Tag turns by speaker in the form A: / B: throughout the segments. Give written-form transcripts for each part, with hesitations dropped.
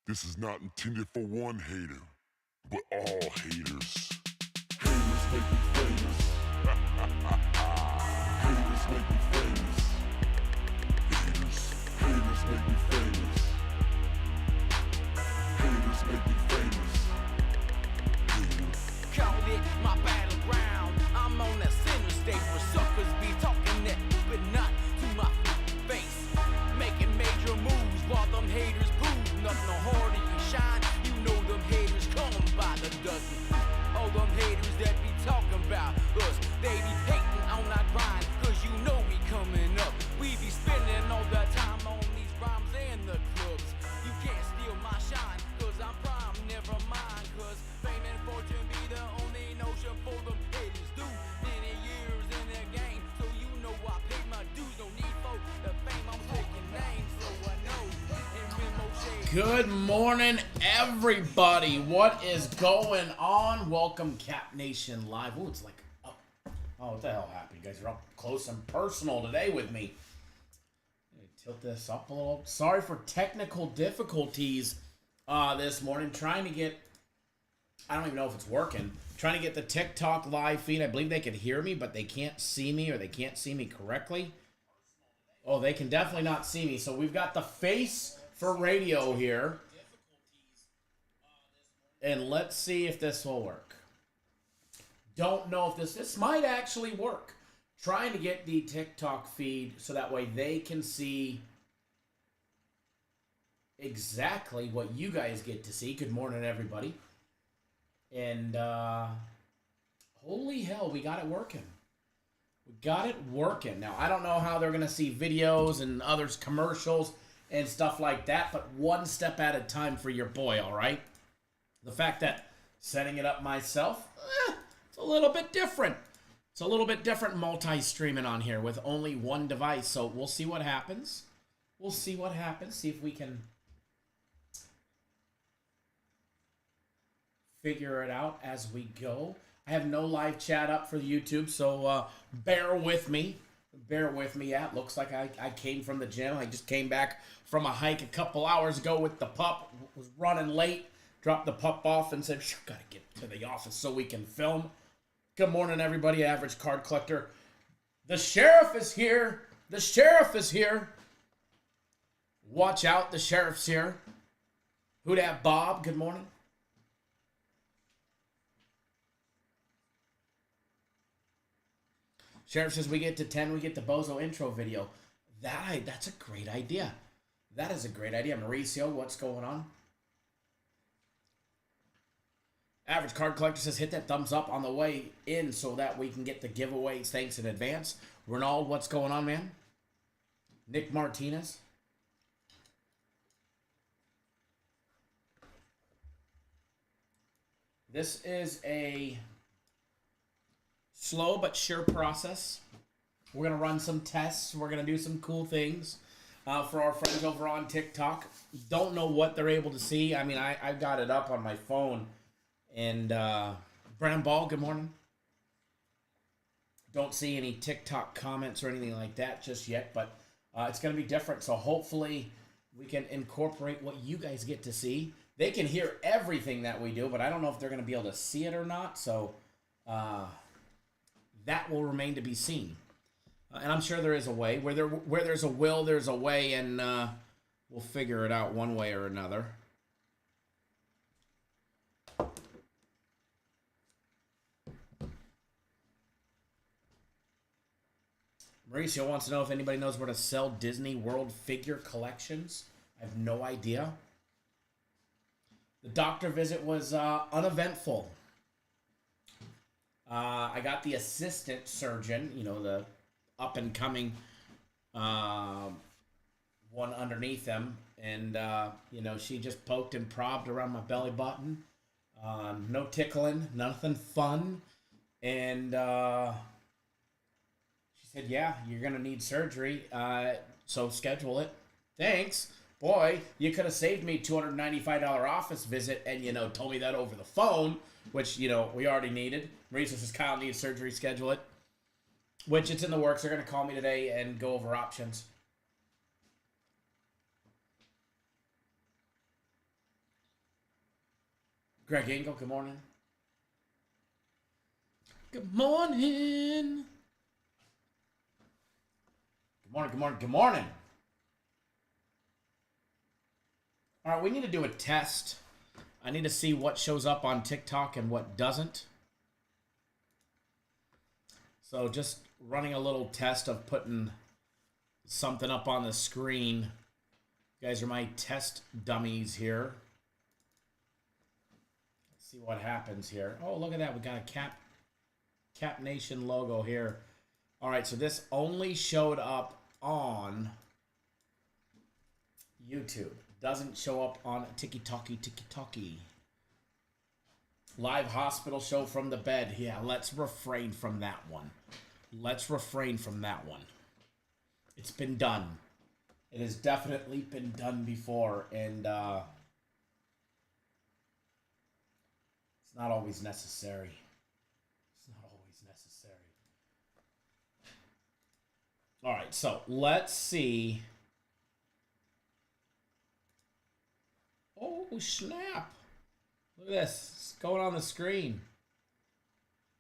A: This is not intended for one hater, but all haters. Haters make me famous. Haters make me famous. Haters make me famous. Haters make me famous. Haters.
B: Call it my battleground. I'm on that center stage where suckers be talking that, but not to my face. Making major moves while them haters prove nothing no harder you shine. You know them haters come by the dozen. All them haters that be talking about us, they be hating on our grind, cause you know we coming up. We be spending all the time on these rhymes and the clubs. You can't steal my shine, cause I'm prime, never mind, cause fame and fortune be the only notion for them haters. Do many years in the game, so you know I paid my dues. No need for the fame, I'm taking names, so I know.
C: Good morning, everybody. What is going on? Welcome, Cap Nation Live. Oh, it's like, oh, what the hell happened? You guys are up close and personal today with me. Let me tilt this up a little. Sorry for technical difficulties this morning. Trying to get, I don't even know if it's working. Trying to get the TikTok live feed. I believe they can hear me, but they can't see me, or they can't see me correctly. Oh, they can definitely not see me. So we've got the face for radio here. And let's see if this will work. Don't know if this might actually work. Trying to get the TikTok feed so that way they can see exactly what you guys get to see. Good morning, everybody. And holy hell, we got it working. We got it working. Now, I don't know how they're going to see videos and others commercials and stuff like that, but one step at a time for your boy, all right? The fact that setting it up myself, it's a little bit different. It's a little bit different multi-streaming on here with only one device, so we'll see what happens. We'll see what happens, see if we can figure it out as we go. I have no live chat up for YouTube, so bear with me. Bear with me. Yeah, it looks like I came from the gym. I just came back from a hike a couple hours ago with the pup. Was running late. Dropped the pup off and said, gotta get to the office so we can film. Good morning, everybody. Average card collector. The sheriff is here. The sheriff is here. Watch out, the sheriff's here. Who dat, Bob? Good morning. Sheriff says we get to 10, we get the Bozo intro video. That's a great idea. That is a great idea. Mauricio, what's going on? Average card collector says hit that thumbs up on the way in so that we can get the giveaways. Thanks in advance. Ronald, what's going on, man? Nick Martinez. This is a slow but sure process. We're going to run some tests. We're going to do some cool things for our friends over on TikTok. Don't know what they're able to see. I mean, I got it up on my phone. And Brown Ball, good morning. Don't see any TikTok comments or anything like that just yet, but it's going to be different. So hopefully we can incorporate what you guys get to see. They can hear everything that we do, but I don't know if they're going to be able to see it or not. So that will remain to be seen. And I'm sure there is a way. Where there's a will, there's a way, and we'll figure it out one way or another. Mauricio wants to know if anybody knows where to sell Disney World figure collections. I have no idea. The doctor visit was uneventful. I got the assistant surgeon, the up-and-coming one underneath him, and, she just poked and probbed around my belly button. No tickling, nothing fun, and she said, yeah, you're going to need surgery, so schedule it. Thanks. Boy, you could have saved me $295 office visit and, told me that over the phone, which, we already needed. Marisa says, Kyle needs surgery, schedule it. Which it's in the works. They're going to call me today and go over options. Greg Engel, good morning. Good morning. Good morning, good morning, good morning. All right, we need to do a test. I need to see what shows up on TikTok and what doesn't. So just running a little test of putting something up on the screen. You guys are my test dummies here. Let's see what happens here. Oh, look at that. We got a Cap Nation logo here. All right, so this only showed up on YouTube. Doesn't show up on TikTok. Live hospital show from the bed. Yeah, let's refrain from that one. Let's refrain from that one. It's been done. It has definitely been done before, and it's not always necessary. It's not always necessary. All right, so let's see. Oh, snap. Look at this. It's going on the screen.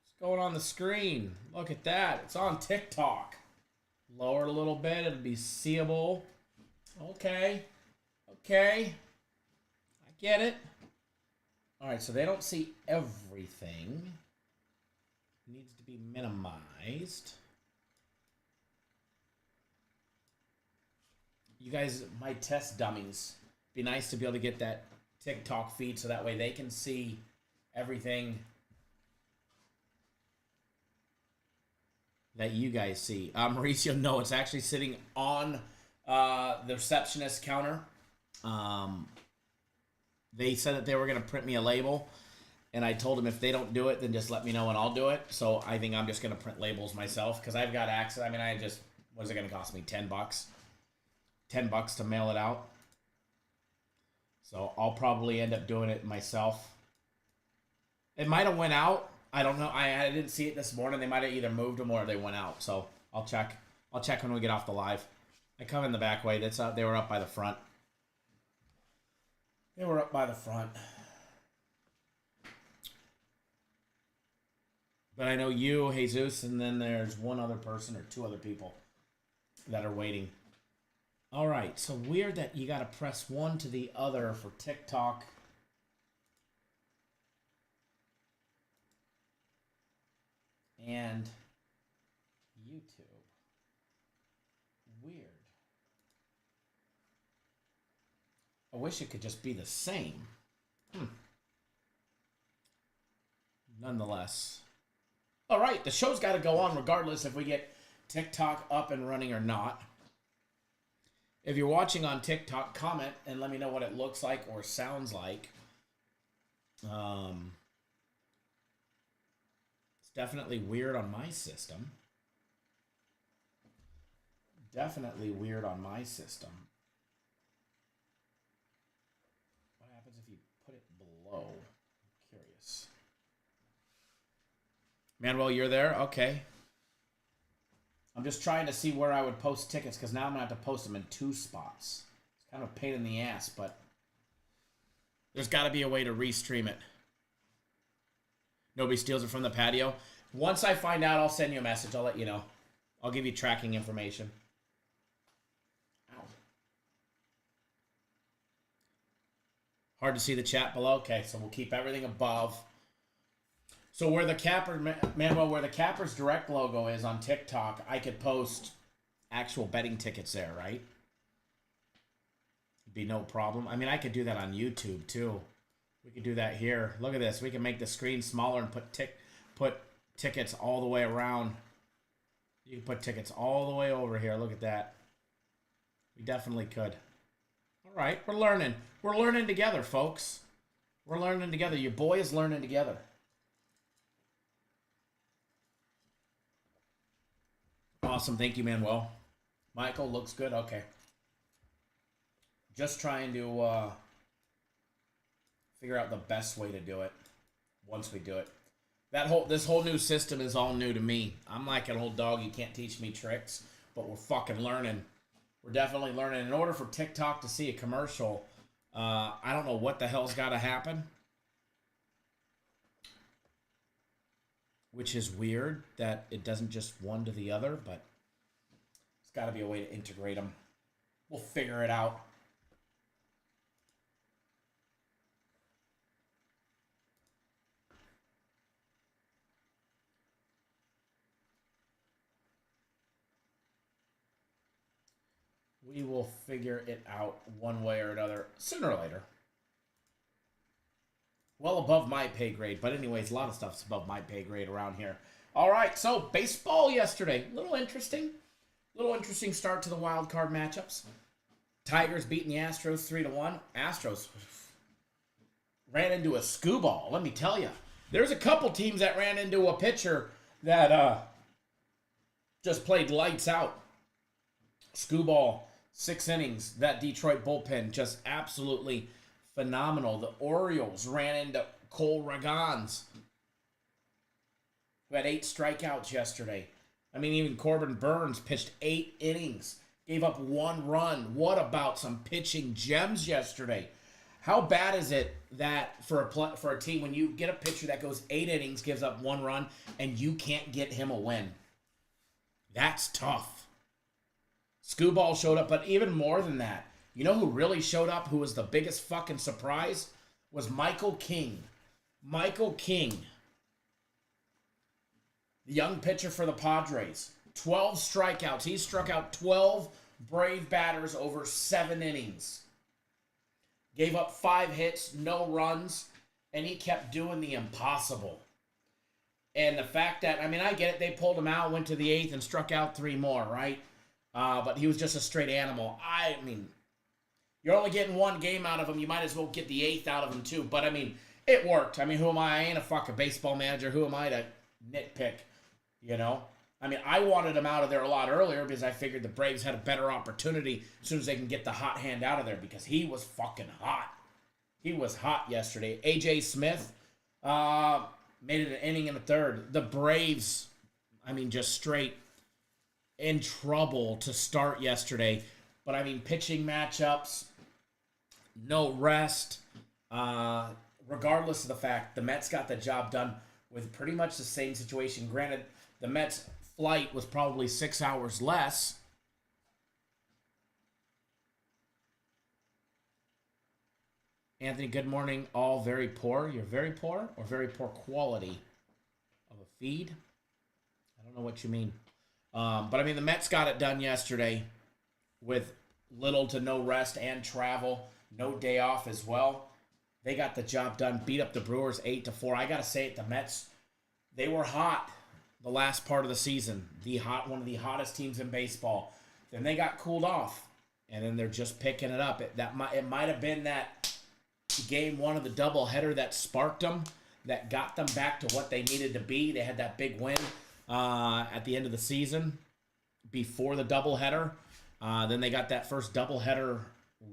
C: It's going on the screen. Look at that. It's on TikTok. Lower it a little bit. It'll be seeable. Okay. Okay. I get it. All right, so they don't see everything. It needs to be minimized. You guys, my test dummies. Be nice to be able to get that TikTok feed so that way they can see everything that you guys see. Mauricio, no, it's actually sitting on the receptionist counter. They said that they were going to print me a label, and I told them if they don't do it, then just let me know and I'll do it. So I think I'm just going to print labels myself because I've got access. I mean, what is it going to cost me? $10? $10 to mail it out. So I'll probably end up doing it myself. It might have went out. I don't know. I didn't see it this morning. They might have either moved them or they went out. So I'll check. I'll check when we get off the live. I come in the back way. They were up by the front. They were up by the front. But I know you, Jesus, and then there's one other person or two other people that are waiting. All right, so weird that you got to press one to the other for TikTok. And YouTube. Weird. I wish it could just be the same. Nonetheless. All right, the show's got to go on regardless if we get TikTok up and running or not. If you're watching on TikTok, comment and let me know what it looks like or sounds like. It's definitely weird on my system. Definitely weird on my system. What happens if you put it below? I'm curious. Manuel, you're there? Okay. I'm just trying to see where I would post tickets because now I'm going to have to post them in 2 spots. It's kind of a pain in the ass, but there's got to be a way to restream it. Nobody steals it from the patio. Once I find out, I'll send you a message. I'll let you know. I'll give you tracking information. Ow. Hard to see the chat below? Okay, so we'll keep everything above. So where the where the Capper's Direct logo is on TikTok, I could post actual betting tickets there, right? Be no problem. I mean, I could do that on YouTube too. We could do that here. Look at this. We can make the screen smaller and put tickets all the way around. You can put tickets all the way over here. Look at that. We definitely could. All right, we're learning. We're learning together, folks. We're learning together. Your boy is learning together. Awesome. Thank you, Manuel. Michael, looks good. Okay. Just trying to figure out the best way to do it once we do it. This whole new system is all new to me. I'm like an old dog. You can't teach me tricks, but we're fucking learning. We're definitely learning. In order for TikTok to see a commercial, I don't know what the hell's got to happen. which is weird that it doesn't just one to the other, but there's got to be a way to integrate them. We'll figure it out. We will figure it out one way or another, sooner or later. Well above my pay grade, but anyways, a lot of stuff's above my pay grade around here. All right, so baseball yesterday. Little interesting start to the wild card matchups. Tigers beating the Astros 3-1. Astros ran into a skoo ball, let me tell you. There's a couple teams that ran into a pitcher that just played lights out. Skoo ball, 6 innings. That Detroit bullpen just absolutely phenomenal. The Orioles ran into Cole Ragans, who had 8 strikeouts yesterday. I mean, even Corbin Burns pitched 8 innings, gave up 1 run. What about some pitching gems yesterday? How bad is it that for a team, when you get a pitcher that goes 8 innings, gives up 1 run, and you can't get him a win? That's tough. Scooball showed up, but even more than that, you know who really showed up, who was the biggest fucking surprise? Was Michael King. Michael King, the young pitcher for the Padres. 12 strikeouts. He struck out 12 Brave batters over 7 innings. Gave up 5 hits, no runs, and he kept doing the impossible. And the fact that, I mean, I get it, they pulled him out, went to the 8th, and struck out 3 more, right? But he was just a straight animal. I mean, you're only getting 1 game out of him. You might as well get the 8th out of him, too. But, I mean, it worked. I mean, who am I? I ain't a fucking baseball manager. Who am I to nitpick, you know? I mean, I wanted him out of there a lot earlier because I figured the Braves had a better opportunity as soon as they can get the hot hand out of there because he was fucking hot. He was hot yesterday. A.J. Smith made it an inning in the 3rd. The Braves, I mean, just straight in trouble to start yesterday. But, I mean, pitching matchups, no rest. Regardless of the fact, the Mets got the job done with pretty much the same situation. Granted, the Mets' flight was probably 6 hours less. Anthony, good morning. All very poor. You're very poor or very poor quality of a feed? I don't know what you mean. But, I mean, the Mets got it done yesterday with little to no rest and travel. No day off as well. They got the job done. Beat up the Brewers 8-4. I got to say it, the Mets, they were hot the last part of the season. One of the hottest teams in baseball. Then they got cooled off. And then they're just picking it up. It might have been that game 1 of the doubleheader that sparked them, that got them back to what they needed to be. They had that big win at the end of the season before the doubleheader. Then they got that first doubleheader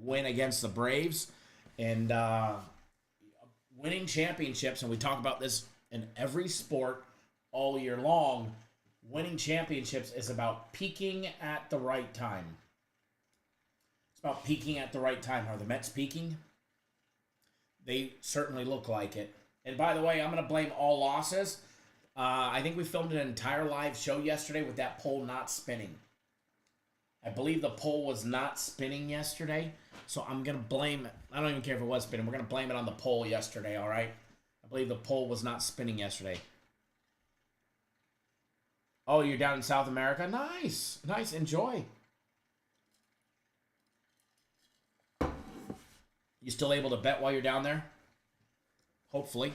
C: win against the Braves. And winning championships, and we talk about this in every sport all year long, winning championships is about peaking at the right time. It's about peaking at the right time. Are the Mets peaking? They certainly look like it. And by the way, I'm going to blame all losses. I think we filmed an entire live show yesterday with that pole not spinning. I believe the pole was not spinning yesterday, so I'm going to blame it. I don't even care if it was spinning. We're going to blame it on the pole yesterday, all right? I believe the pole was not spinning yesterday. Oh, you're down in South America? Nice. Nice. Enjoy. You still able to bet while you're down there? Hopefully.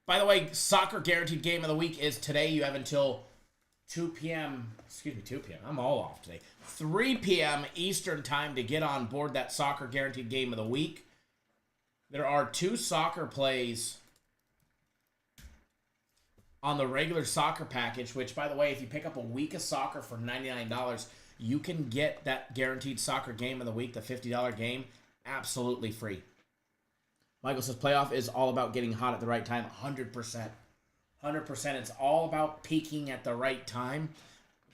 C: By the way, soccer guaranteed game of the week is today. You have until 2 p.m. Excuse me, 2 p.m. I'm all off today. 3 p.m. Eastern time to get on board that soccer guaranteed game of the week. There are 2 soccer plays on the regular soccer package, which, by the way, if you pick up a week of soccer for $99, you can get that guaranteed soccer game of the week, the $50 game, absolutely free. Michael says playoff is all about getting hot at the right time. 100%. 100%. It's all about peaking at the right time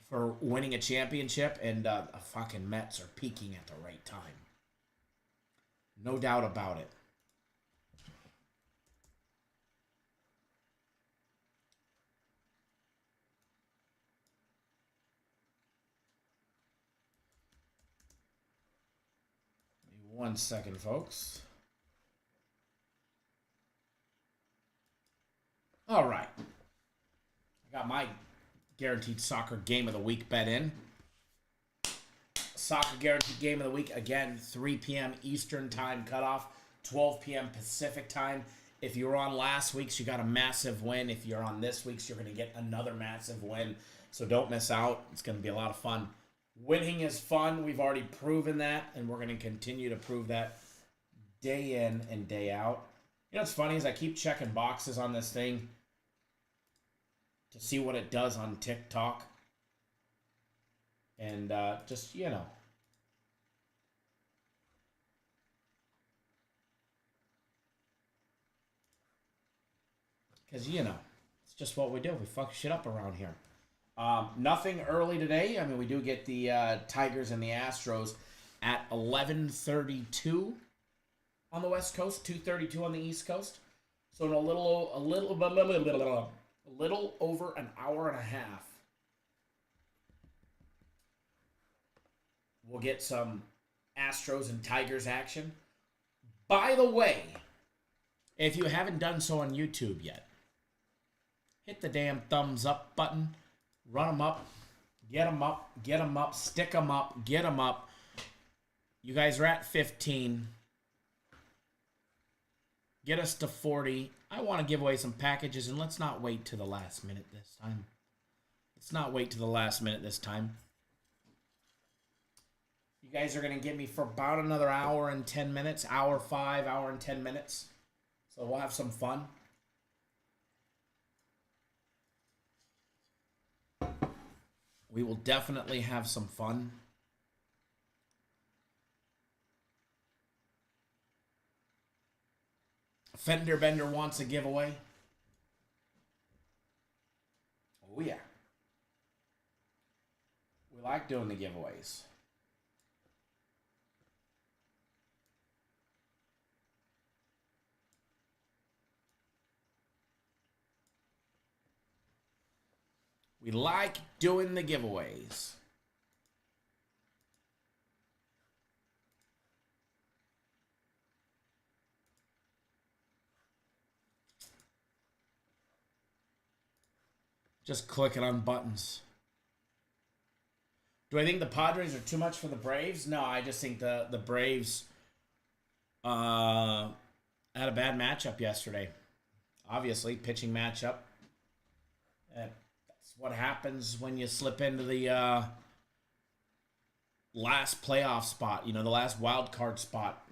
C: for winning a championship, and the fucking Mets are peaking at the right time. No doubt about it. 1 second, folks. All right. I got my guaranteed soccer game of the week bet in. Soccer guaranteed game of the week, again, 3 p.m. Eastern time cutoff, 12 p.m. Pacific time. If you were on last week's, you got a massive win. If you're on this week's, you're going to get another massive win. So don't miss out. It's going to be a lot of fun. Winning is fun. We've already proven that, and we're going to continue to prove that day in and day out. You know what's funny is I keep checking boxes on this thing to see what it does on TikTok. And just, you know. Because, you know, it's just what we do. We fuck shit up around here. Nothing early today. I mean, we do get the Tigers and the Astros at 11:32 on the West Coast, 2:32 on the East Coast. So in a little over an hour and a half, we'll get some Astros and Tigers action. By the way, if you haven't done so on YouTube yet, hit the damn thumbs up button. Run them up. Get them up. Get them up. Stick them up. Get them up. You guys are at 15. Get us to 40. I want to give away some packages, and let's not wait to the last minute this time. Let's not wait to the last minute this time. You guys are going to get me for about another hour and 10 minutes. Hour 5, hour and 10 minutes. So we'll have some fun. We will definitely have some fun. Fender Bender wants a giveaway. Oh, yeah. We like doing the giveaways. We like doing the giveaways. Just clicking on buttons. Do I think the Padres are too much for the Braves? No, I just think the Braves had a bad matchup yesterday. Obviously, pitching matchup. What happens when you slip into the last playoff spot, you know, the last wild card spot.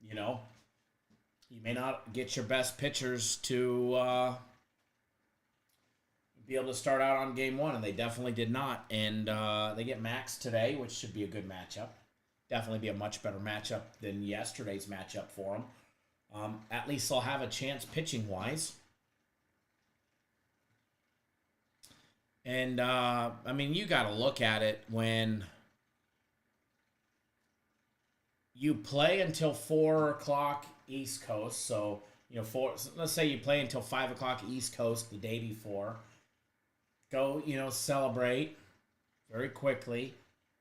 C: You know, you may not get your best pitchers to be able to start out on game one, and they definitely did not. And they get Max today, which should be a good matchup. Definitely be a much better matchup than yesterday's matchup for them. At least they'll have a chance pitching-wise. And, I mean, you got to look at it when you play until 4 o'clock East Coast. So, you know, let's say you play until 5 o'clock East Coast the day before. Go, you know, celebrate very quickly.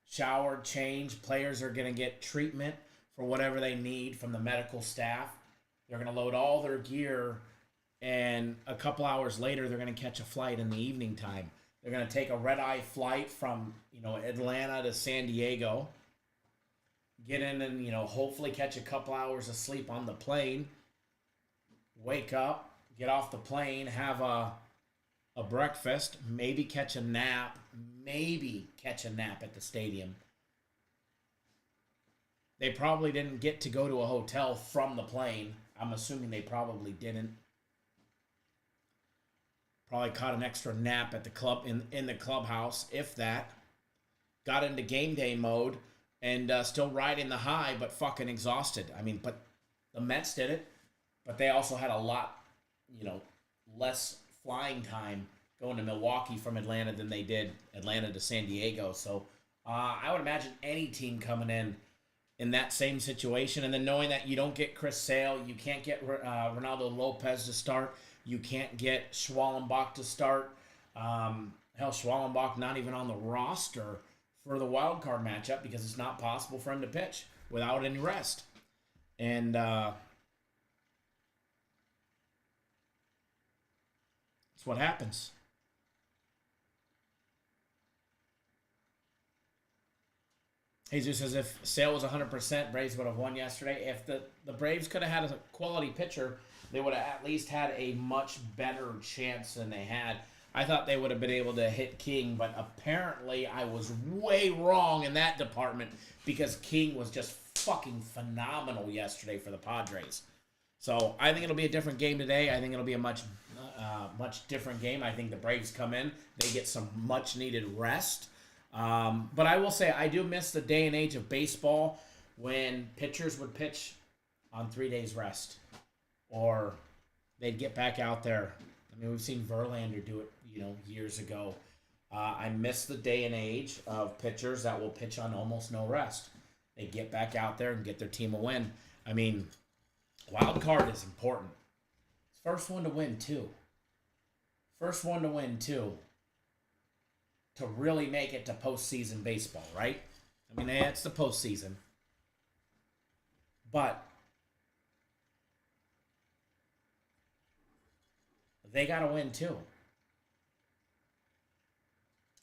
C: Shower, change. Players are going to get treatment for whatever they need from the medical staff. They're going to load all their gear, and a couple hours later, they're going to catch a flight in the evening time. They're going to take a red-eye flight from, you know, Atlanta to San Diego. Get in and, you know, hopefully catch a couple hours of sleep on the plane. Wake up, get off the plane, have a breakfast, maybe catch a nap at the stadium. They probably didn't get to go to a hotel from the plane. I'm assuming they probably didn't. Probably caught an extra nap at the club in the clubhouse, if that. Got into game day mode and still riding the high, but fucking exhausted. I mean, but the Mets did it, but they also had a lot, you know, less flying time going to Milwaukee from Atlanta than they did Atlanta to San Diego. So I would imagine any team coming in that same situation, and then knowing that you don't get Chris Sale, you can't get Ronaldo Lopez to start. You can't get Schwallenbach to start. Hell, Schwallenbach not even on the roster for the wild card matchup because it's not possible for him to pitch without any rest. And that's what happens. Jesus says if Sale was 100%, Braves would have won yesterday. If the Braves could have had a quality pitcher, they would have at least had a much better chance than they had. I thought they would have been able to hit King, but apparently I was way wrong in that department because King was just fucking phenomenal yesterday for the Padres. So I think it'll be a different game today. I think it'll be a much different game. I think the Braves come in. They get some much-needed rest. But I will say I do miss the day and age of baseball when pitchers would pitch on 3 days rest. Or they'd get back out there. I mean, we've seen Verlander do it, years ago. I miss the day and age of pitchers that will pitch on almost no rest. They get back out there and get their team a win. I mean, wild card is important. First one to win, too. First one to win, too. To really make it to postseason baseball, right? I mean, it's the postseason. But they got to win, too.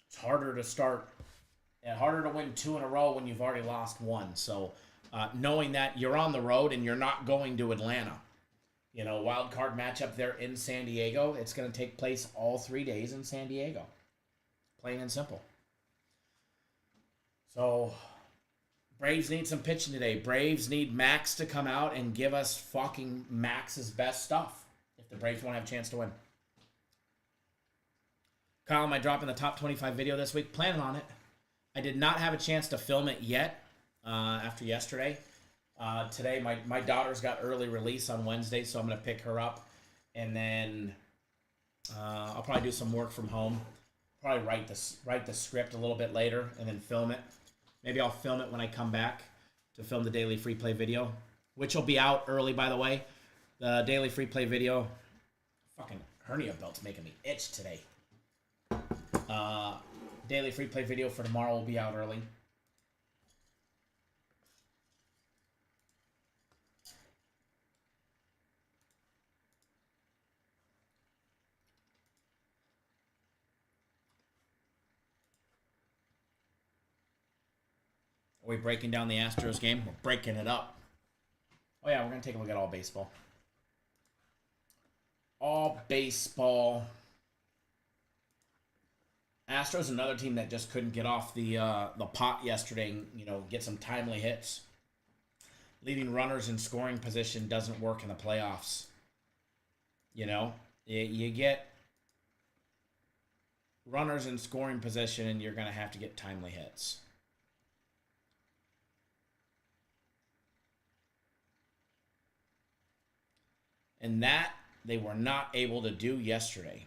C: It's harder to win 2 in a row when you've already lost 1. So knowing that you're on the road and you're not going to Atlanta, wild card matchup there in San Diego, it's going to take place all 3 days in San Diego. Plain and simple. So Braves need some pitching today. Braves need Max to come out and give us fucking Max's best stuff if the Braves want to have a chance to win. Kyle, am I dropping the top 25 video this week? Planning on it. I did not have a chance to film it yet after yesterday. Today, my daughter's got early release on Wednesday, so I'm going to pick her up. And then I'll probably do some work from home. Probably write the script a little bit later and then film it. Maybe I'll film it when I come back to film the daily free play video, which will be out early, by the way. The daily free play video. Fucking hernia belt's making me itch today. Daily free play video for tomorrow will be out early. Are we breaking down the Astros game? We're breaking it up. Oh yeah, we're going to take a look at all baseball. All baseball. Astros, another team that just couldn't get off the pot yesterday and, get some timely hits. Leaving runners in scoring position doesn't work in the playoffs. You get runners in scoring position and you're going to have to get timely hits. And that they were not able to do yesterday.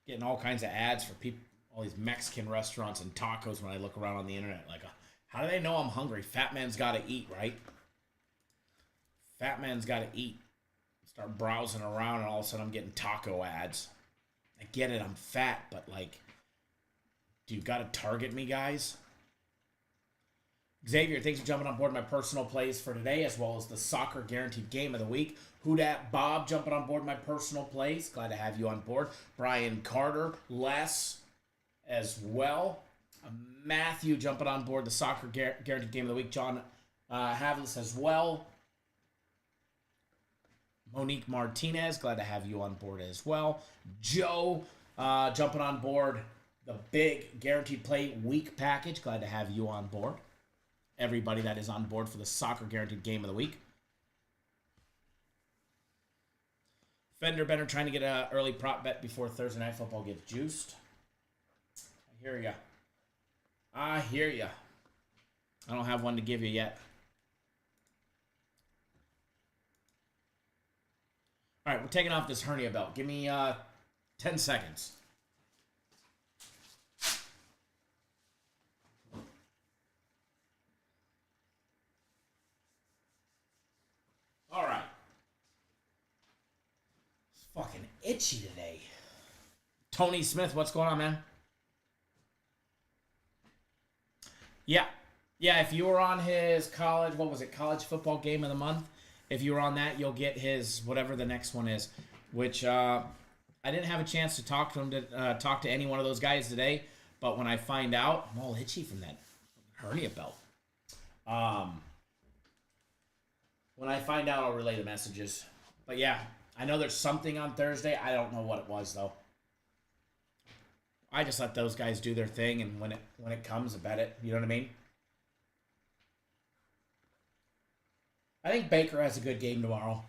C: Getting all kinds of ads for people, all these Mexican restaurants and tacos when I look around on the internet. Like, how do they know I'm hungry? Fat man's got to eat, right? Fat man's got to eat. Start browsing around and all of a sudden I'm getting taco ads. I get it, I'm fat, but do you got to target me, guys? Xavier, thanks for jumping on board my personal plays for today, as well as the soccer guaranteed game of the week. Who dat Bob jumping on board my personal plays. Glad to have you on board. Brian Carter, Les as well. Matthew jumping on board the soccer guaranteed game of the week. John Havlis as well. Monique Martinez, glad to have you on board as well. Joe jumping on board the big guaranteed play week package. Glad to have you on board. Everybody that is on board for the soccer guaranteed game of the week. Fender Bender trying to get an early prop bet before Thursday Night Football gets juiced. I hear ya. I hear ya. I don't have one to give you yet. All right, we're taking off this hernia belt. Give me 10 seconds. All right. Fucking itchy today. Tony Smith, what's going on, man? Yeah. Yeah, if you were on his college, what was it, college football game of the month, if you were on that, you'll get his, whatever the next one is, which I didn't have a chance to talk to him, to talk to any one of those guys today, but when I find out, I'm all itchy from that hernia belt. When I find out, I'll relay the messages. But yeah, I know there's something on Thursday. I don't know what it was, though. I just let those guys do their thing, and when it comes, I bet it. You know what I mean? I think Baker has a good game tomorrow.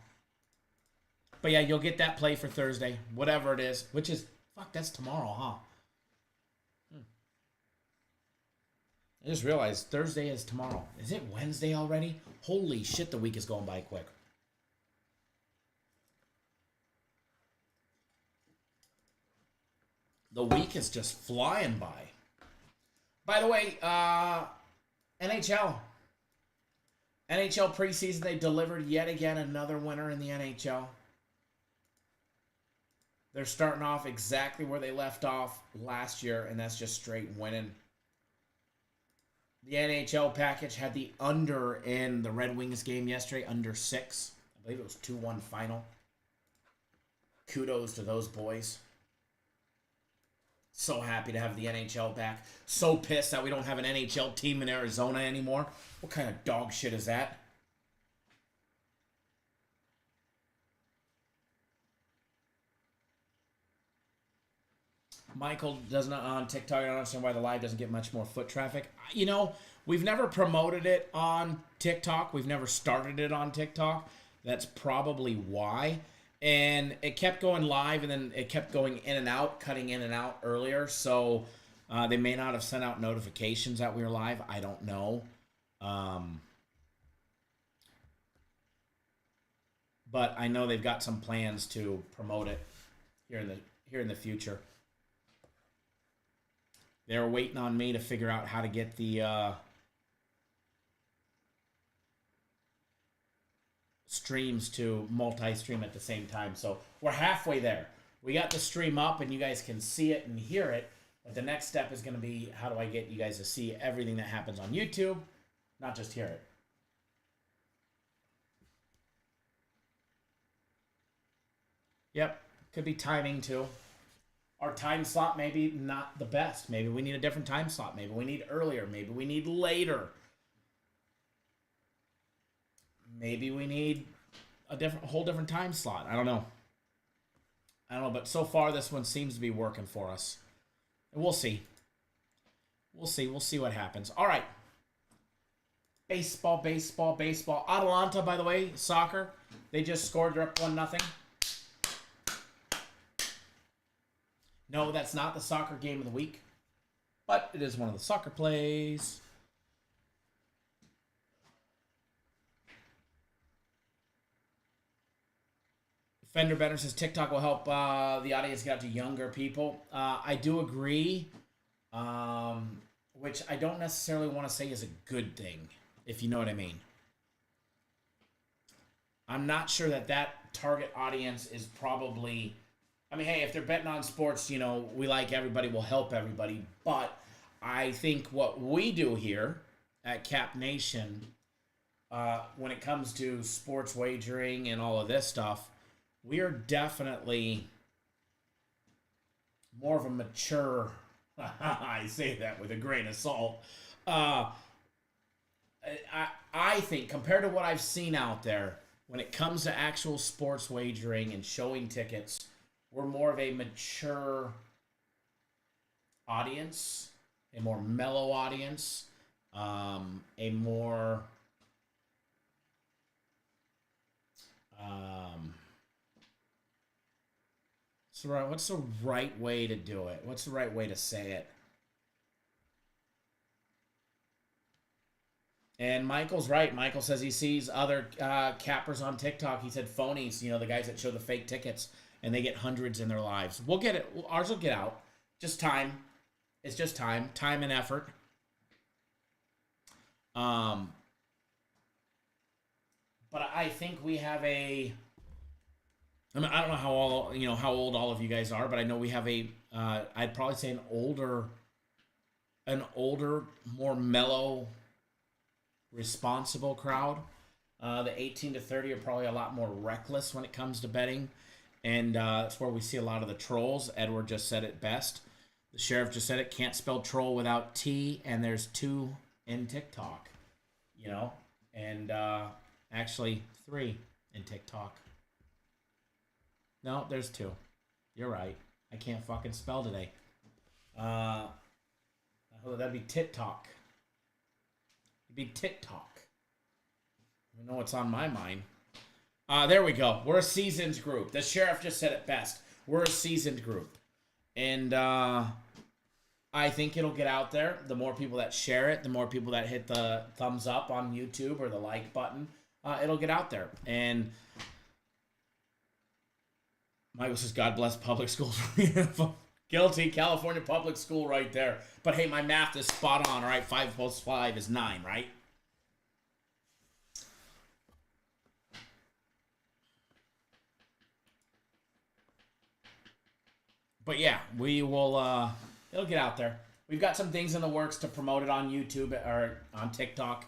C: But yeah, you'll get that play for Thursday, whatever it is, which is, fuck, that's tomorrow, huh? I just realized Thursday is tomorrow. Is it Wednesday already? Holy shit, the week is going by quick. The week is just flying by. By the way, NHL. NHL preseason, they delivered yet again another winner in the NHL. They're starting off exactly where they left off last year, and that's just straight winning. The NHL package had the under in the Red Wings game yesterday, under 6. I believe it was 2-1 final. Kudos to those boys. So happy to have the NHL back. So pissed that we don't have an NHL team in Arizona anymore. What kind of dog shit is that? Michael does not on TikTok. I don't understand why the live doesn't get much more foot traffic. You know, we've never promoted it on TikTok. We've never started it on TikTok. That's probably why. And it kept going live, and then it kept going in and out, cutting in and out earlier. So they may not have sent out notifications that we were live. I don't know. But I know they've got some plans to promote it here in the future. They're waiting on me to figure out how to get the streams to multi-stream at the same time. So we're halfway there. We got the stream up, and you guys can see it and hear it. But the next step is going to be, how do I get you guys to see everything that happens on YouTube, not just hear it. Yep, could be timing too. Our time slot maybe not the best. Maybe we need a different time slot. Maybe we need earlier. Maybe we need later. Maybe we need a whole different time slot. I don't know. But so far this one seems to be working for us. And we'll see. We'll see what happens. All right. Baseball. Atalanta, by the way, soccer. They just scored. They're up 1-0. No, that's not the soccer game of the week. But it is one of the soccer plays. Fender Benner says TikTok will help the audience get out to younger people. I do agree, which I don't necessarily want to say is a good thing, if you know what I mean. I'm not sure that target audience is probably... I mean, hey, if they're betting on sports, you know, we like everybody, we'll help everybody. But I think what we do here at Cap Nation, when it comes to sports wagering and all of this stuff, we are definitely more of a mature... I say that with a grain of salt. I think, compared to what I've seen out there, when it comes to actual sports wagering and showing tickets... We're more of a mature audience, a more mellow audience, a more what's the right way to do it? What's the right way to say it? And Michael's right. Michael says he sees other cappers on TikTok. He said phonies, you know, the guys that show the fake tickets. And they get hundreds in their lives. We'll get it. Ours will get out. Just time. It's just time. Time and effort. But I think we have a I mean, I don't know how old all of you guys are, but I know we have I'd probably say an older, more mellow, responsible crowd. The 18 to 30 are probably a lot more reckless when it comes to betting. And that's where we see a lot of the trolls. Edward just said it best. The sheriff just said it. Can't spell troll without T, and there's 2 in TikTok. And actually 3 in TikTok. No, there's 2. You're right. I can't fucking spell today. That'd be TikTok. It'd be TikTok. I know what's on my mind. There we go. We're a seasoned group. The sheriff just said it best. We're a seasoned group. And I think it'll get out there. The more people that share it, the more people that hit the thumbs up on YouTube or the like button, it'll get out there. And Michael says, God bless public schools. Guilty. California public school right there. But hey, my math is spot on, all right? 5 plus 5 is 9, right? But yeah, we will, it'll get out there. We've got some things in the works to promote it on YouTube or on TikTok,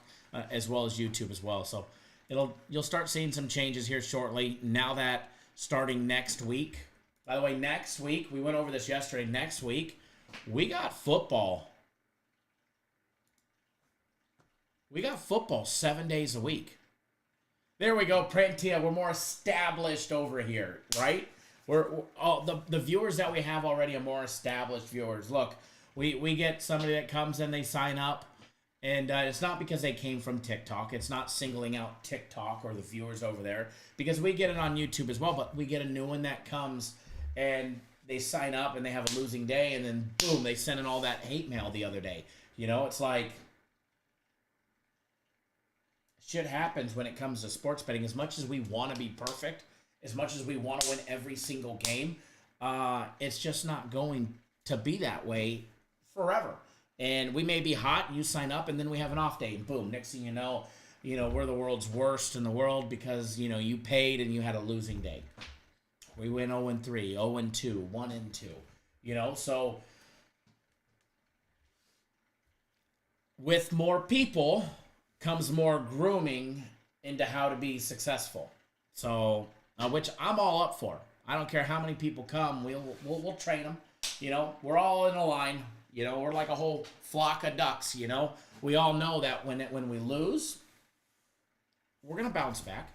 C: as well as YouTube as well. So you'll start seeing some changes here shortly. Now that starting next week, by the way, next week, we went over this yesterday. Next week, we got football. We got football 7 days a week. There we go, Prantia. We're more established over here, right? We're all the viewers that we have already are more established viewers. Look, we get somebody that comes and they sign up, and it's not because they came from TikTok. It's not singling out TikTok or the viewers over there, because we get it on YouTube as well. But we get a new one that comes and they sign up and they have a losing day, and then boom, they send in all that hate mail the other day. It's like shit happens when it comes to sports betting. As much as we want to be perfect, as much as we want to win every single game, it's just not going to be that way forever. And we may be hot, you sign up, and then we have an off day, and boom, next thing you know, we're the world's worst in the world because, you paid and you had a losing day. We win 0-3, 0-2, 1-2, so with more people comes more grooming into how to be successful. So, which I'm all up for. I don't care how many people come. We'll train them. We're all in a line. We're like a whole flock of ducks. We all know that when we lose, we're gonna bounce back.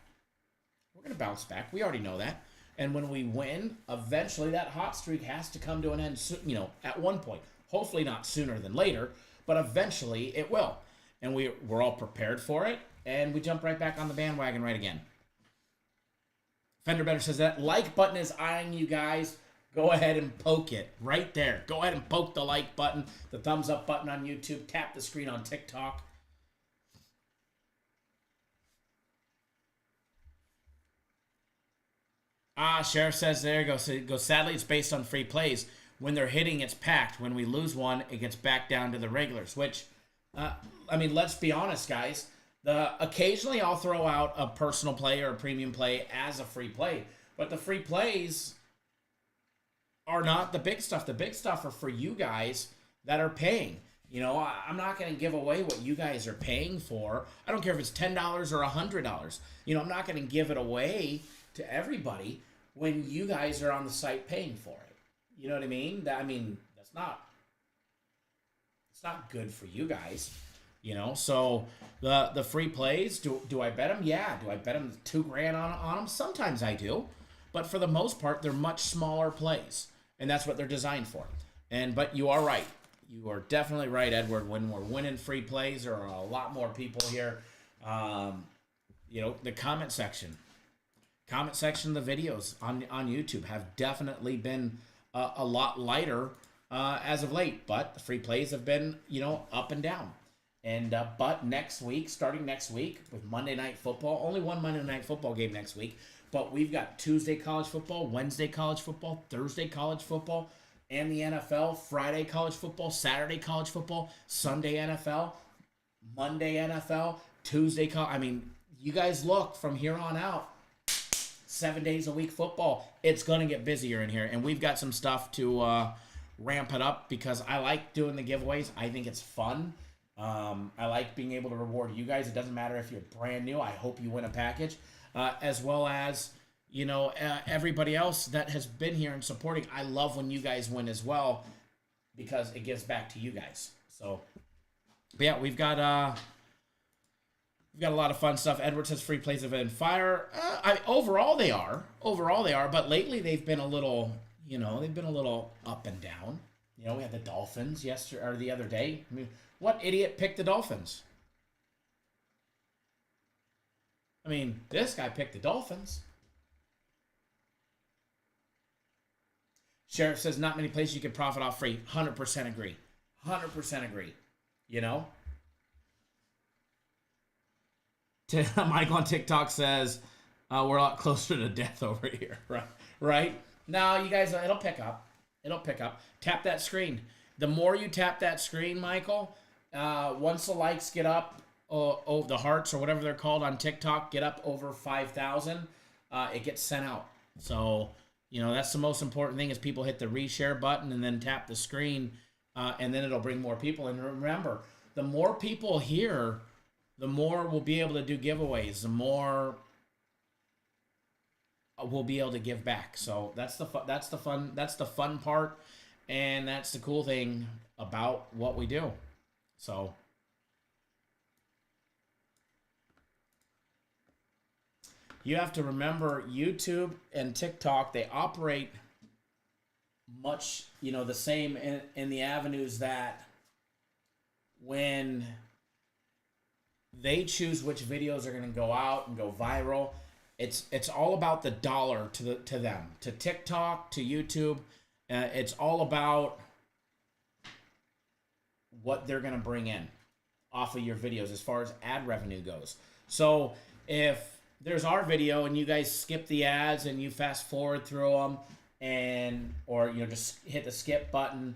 C: We already know that. And when we win, eventually that hot streak has to come to an end. At one point. Hopefully not sooner than later, but eventually it will. And we're all prepared for it, and we jump right back on the bandwagon right again. Fender Better says that like button is eyeing you guys. Go ahead and poke it right there. Go ahead and poke the like button, the thumbs up button on YouTube. Tap the screen on TikTok. Sheriff says there you go. So it goes, sadly, it's based on free plays. When they're hitting, it's packed. When we lose one, it gets back down to the regulars. Which, let's be honest, guys. Occasionally I'll throw out a personal play or a premium play as a free play, but the free plays are not the big stuff. The big stuff are for you guys that are paying. I'm not going to give away what you guys are paying for. I don't care if it's $10 or $100. I'm not going to give it away to everybody when you guys are on the site paying for it. You know what I mean? It's not good for you guys. So the free plays, do I bet them? Yeah. Do I bet them $2,000 on them? Sometimes I do. But for the most part, they're much smaller plays. And that's what they're designed for. But you are right. You are definitely right, Edward. When we're winning free plays, there are a lot more people here. The comment section of the videos on YouTube have definitely been a lot lighter as of late. But the free plays have been, up and down. And but starting next week with Monday Night Football, only one Monday Night Football game next week, but we've got Tuesday college football, Wednesday college football, Thursday college football, and the NFL, Friday college football, Saturday college football, Sunday NFL, Monday NFL, Tuesday college. You guys look from here on out, 7 days a week football. It's going to get busier in here. And we've got some stuff to ramp it up because I like doing the giveaways. I think it's fun. I like being able to reward you guys. It doesn't matter if you're brand new. I hope you win a package. As well as, everybody else that has been here and supporting. I love when you guys win as well because it gives back to you guys. So, but yeah, we've got a lot of fun stuff. Edward says free plays have been fire. Overall they are, but lately they've been a little, up and down. We had the Dolphins yesterday or the other day. I mean, what idiot picked the Dolphins? I mean, this guy picked the Dolphins. Sheriff says not many places you can profit off free. 100% agree. 100% agree. Michael on TikTok says we're a lot closer to death over here. Right? No, you guys, it'll pick up. Tap that screen. The more you tap that screen, Michael, once the likes get up, the hearts or whatever they're called on TikTok get up over 5,000, it gets sent out. So, that's the most important thing is people hit the reshare button and then tap the screen, and then it'll bring more people. And remember, the more people here, the more we'll be able to do giveaways, the more we'll be able to give back. So that's the fun part, and that's the cool thing about what we do. So you have to remember YouTube and TikTok, they operate much, the same in the avenues that when they choose which videos are going to go out and go viral, it's all about the dollar to them. To TikTok, to YouTube, it's all about what they're going to bring in off of your videos as far as ad revenue goes. So if there's our video and you guys skip the ads and you fast forward through them or just hit the skip button,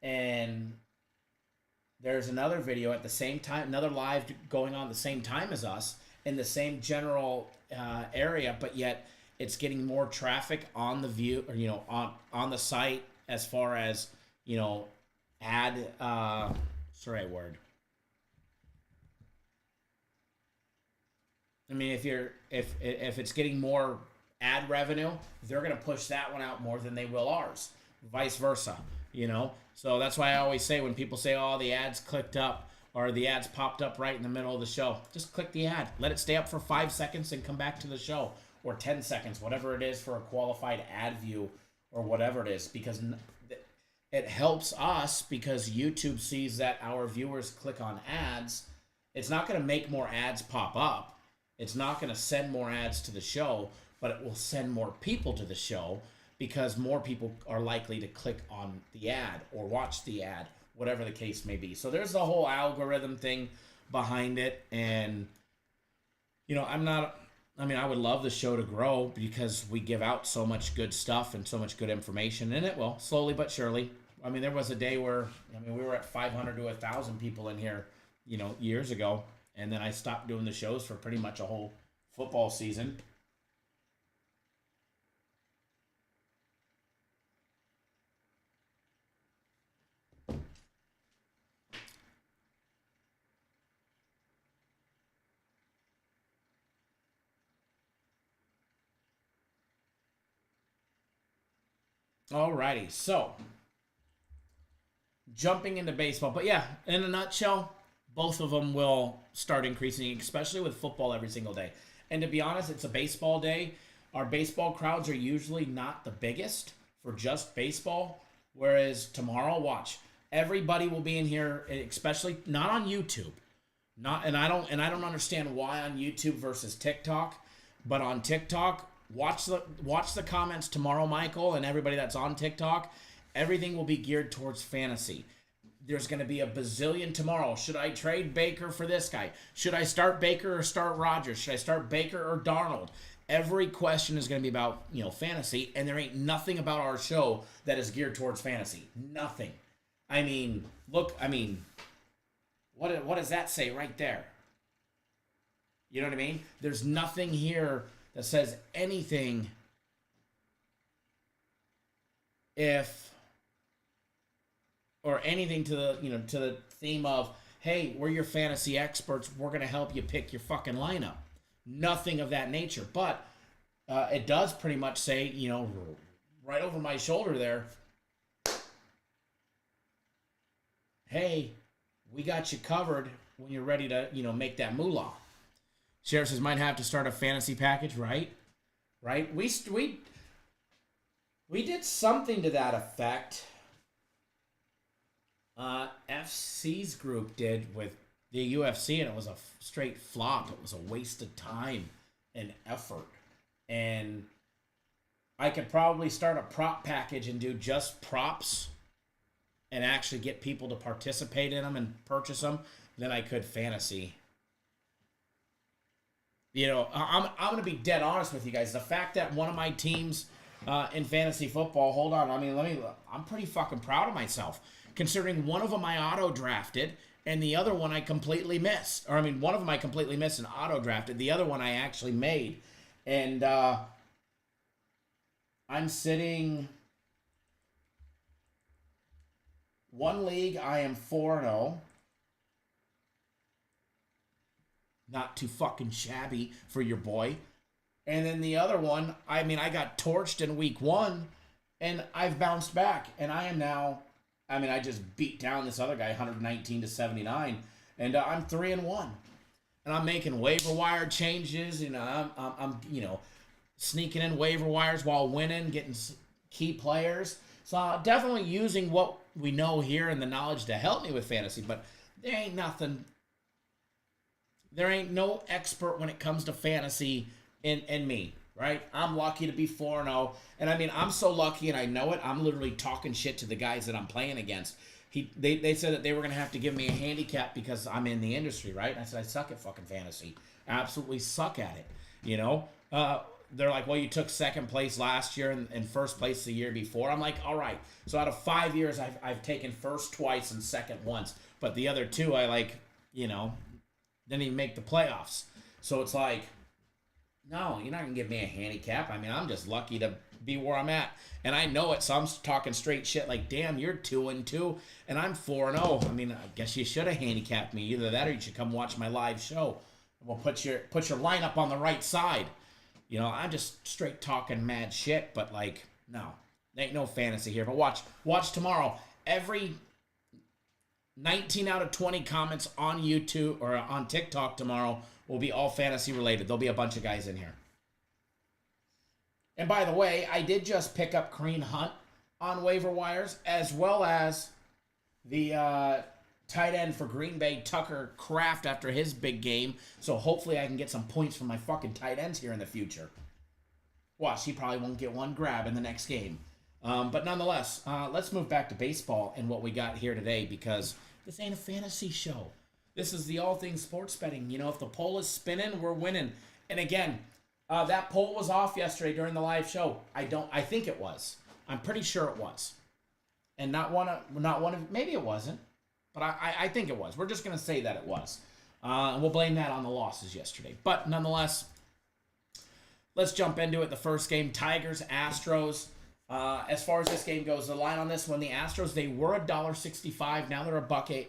C: and there's another video at the same time, another live going on at the same time as us in the same general area, but yet it's getting more traffic on the view or on the site as far as ad what's the right word? I mean, if it's getting more ad revenue, they're gonna push that one out more than they will ours. Vice versa, So that's why I always say when people say, "Oh, the ads clicked up," or the ads popped up right in the middle of the show, just click the ad, let it stay up for 5 seconds, and come back to the show, or 10 seconds, whatever it is for a qualified ad view, or whatever it is, because it helps us because YouTube sees that our viewers click on ads. It's not going to make more ads pop up. It's not going to send more ads to the show, but it will send more people to the show because more people are likely to click on the ad or watch the ad, whatever the case may be. So there's the whole algorithm thing behind it. And, I would love the show to grow because we give out so much good stuff and so much good information, and it will, slowly but surely. I mean, there was a day where, we were at 500 to 1,000 people in here, years ago. And then I stopped doing the shows for pretty much a whole football season. Alrighty, so jumping into baseball. But yeah, in a nutshell, both of them will start increasing, especially with football every single day. And to be honest, it's a baseball day. Our baseball crowds are usually not the biggest for just baseball, whereas tomorrow, watch, everybody will be in here, especially not on YouTube. And I don't understand why on YouTube versus TikTok, but on TikTok, watch the comments tomorrow, Michael, and everybody that's on TikTok. Everything will be geared towards fantasy. There's going to be a bazillion tomorrow. Should I trade Baker for this guy? Should I start Baker or start Rodgers? Should I start Baker or Darnold? Every question is going to be about, fantasy, and there ain't nothing about our show that is geared towards fantasy. Nothing. What does that say right there? You know what I mean? There's nothing here that says anything anything to the theme of, hey, we're your fantasy experts, we're going to help you pick your fucking lineup. Nothing of that nature. But it does pretty much say, right over my shoulder there, hey, we got you covered when you're ready to, make that moolah. Sheriff says, might have to start a fantasy package, right? Right? We did something to that effect. FC's group did with the UFC, and it was a straight flop. It was a waste of time and effort. And I could probably start a prop package and do just props and actually get people to participate in them and purchase them than I could fantasy. I'm going to be dead honest with you guys. The fact that one of my teams in fantasy football, hold on, I'm pretty fucking proud of myself, considering one of them I auto-drafted and the other one I completely missed. One of them I completely missed and auto-drafted. The other one I actually made. And I'm sitting... One league, I am 4-0. Not too fucking shabby for your boy. And then the other one, I got torched in week 1, and I've bounced back. And I am now, I just beat down this other guy 119-79, and I'm 3-1. And I'm making waiver wire changes, I'm sneaking in waiver wires while winning, getting key players. So definitely using what we know here and the knowledge to help me with fantasy, but there ain't no expert when it comes to fantasy in me, right? I'm lucky to be 4-0, and I'm so lucky, and I know it. I'm literally talking shit to the guys that I'm playing against. They said that they were going to have to give me a handicap because I'm in the industry, right? And I said, I suck at fucking fantasy. I absolutely suck at it, They're like, well, you took second place last year and first place the year before. I'm like, all right. So out of 5 years, I've taken first twice and second once. But the other two, I didn't even make the playoffs. So it's like, no, you're not going to give me a handicap. I'm just lucky to be where I'm at. And I know it, so I'm talking straight shit like, damn, you're 2-2, and I'm 4-0. I guess you should have handicapped me. Either that or you should come watch my live show. We'll put your lineup on the right side. I'm just straight talking mad shit, but no, ain't no fantasy here. But watch tomorrow. Every 19 out of 20 comments on YouTube or on TikTok tomorrow will be all fantasy related. There'll be a bunch of guys in here. And by the way, I did just pick up Kareem Hunt on waiver wires, as well as the tight end for Green Bay, Tucker Kraft, after his big game. So hopefully I can get some points from my fucking tight ends here in the future. Watch, he probably won't get one grab in the next game. But nonetheless, let's move back to baseball and what we got here today, because this ain't a fantasy show. This is the all things sports betting. If the poll is spinning, we're winning. And again, that poll was off yesterday during the live show. I think it was. I'm pretty sure it was. And not one of, maybe it wasn't. But I think it was. We're just going to say that it was. And we'll blame that on the losses yesterday. But nonetheless, let's jump into it. The first game, Tigers, Astros. As far as this game goes, the line on this one, the Astros, they were $1.65. Now they're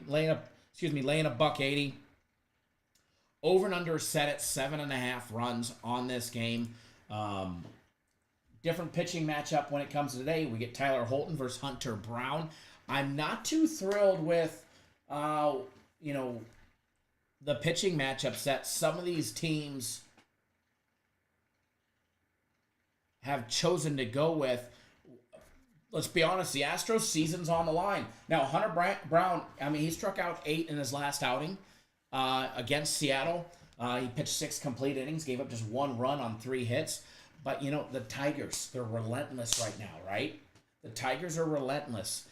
C: laying a $1.80. Over and under set at 7.5 runs on this game. Different pitching matchup when it comes to today. We get Tyler Holton versus Hunter Brown. I'm not too thrilled with the pitching matchups that some of these teams have chosen to go with. Let's be honest, the Astros season's on the line. Now, Hunter Brown, he struck out 8 in his last outing against Seattle. He pitched 6 complete innings, gave up just 1 run on 3 hits. But, the Tigers, they're relentless right now, right? The Tigers are relentless.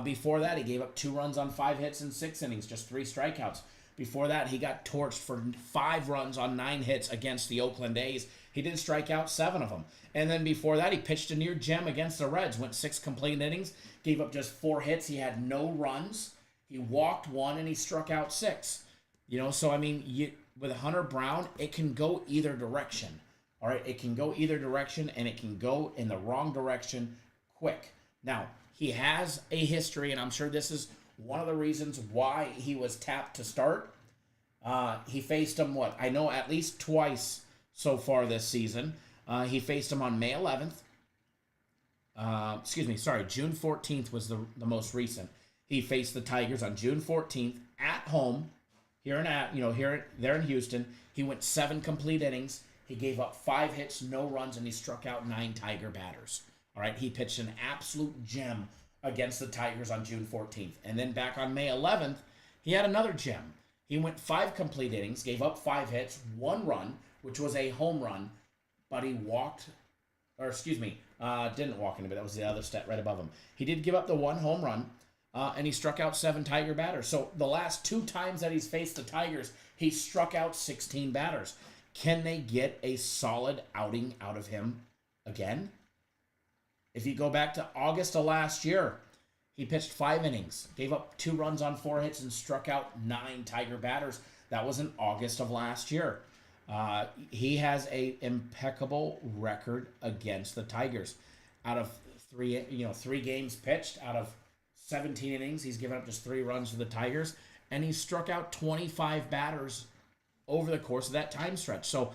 C: Before that, he gave up 2 runs on 5 hits in 6 innings, just 3 strikeouts. Before that, he got torched for 5 runs on 9 hits against the Oakland A's. He did strike out 7 of them. And then before that, he pitched a near gem against the Reds, went 6 complete innings, gave up just 4 hits. He had no runs. He walked 1, and he struck out 6. So, with Hunter Brown, it can go either direction. All right, it can go either direction, and it can go in the wrong direction quick. Now, he has a history, and I'm sure this is one of the reasons why he was tapped to start. He faced him, I know at least twice so far this season. He faced him on May 11th. June 14th was the most recent. He faced the Tigers on June 14th at home, there in Houston. He went 7 complete innings. He gave up 5 hits, no runs, and he struck out 9 Tiger batters. All right, he pitched an absolute gem against the Tigers on June 14th. And then back on May 11th, he had another gem. He went 5 complete innings, gave up 5 hits, 1 run, which was a home run, but he didn't walk into it. That was the other stat right above him. He did give up the 1 home run, and he struck out 7 Tiger batters. So the last 2 times that he's faced the Tigers, he struck out 16 batters. Can they get a solid outing out of him again? If you go back to August of last year, he pitched 5 innings, gave up 2 runs on 4 hits, and struck out 9 Tiger batters. That was in August of last year. He has a impeccable record against the Tigers. Out of 3 games pitched, out of 17 innings, he's given up just 3 runs to the Tigers, and he struck out 25 batters over the course of that time stretch. So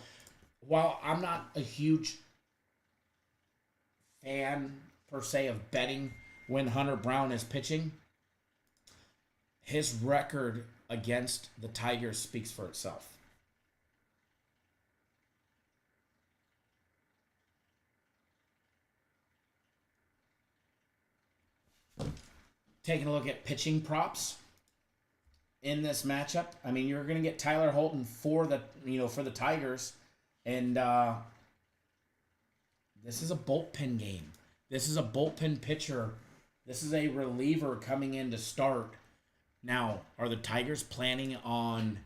C: while I'm not a huge fan per se of betting when Hunter Brown is pitching, his record against the Tigers speaks for itself. Taking a look at pitching props in this matchup. I mean, you're going to get Tyler Holton for the Tigers, and this is a bullpen game. This is a bullpen pitcher. This is a reliever coming in to start. Now, are the Tigers planning on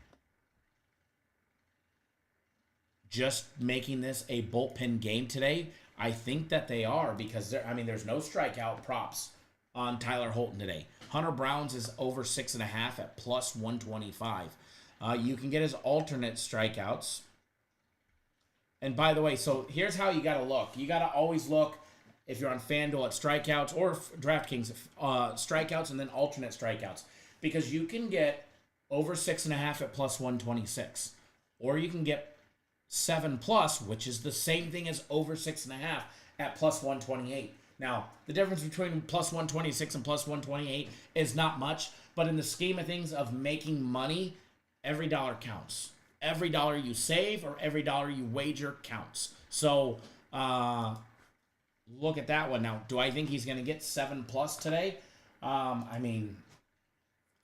C: just making this a bullpen game today? I think that they are, because there's no strikeout props on Tyler Holton today. Hunter Brown's is over 6.5 at plus 125. You can get his alternate strikeouts. And by the way, so here's how you got to look. You got to always look, if you're on FanDuel, at strikeouts, or DraftKings, strikeouts and then alternate strikeouts. Because you can get over 6.5 at plus 126. Or you can get 7+, which is the same thing as over 6.5 at plus 128. Now, the difference between plus 126 and plus 128 is not much, but in the scheme of things of making money, every dollar counts. Every dollar you save or every dollar you wager counts. So, look at that one. Now, do I think he's going to get 7+ today?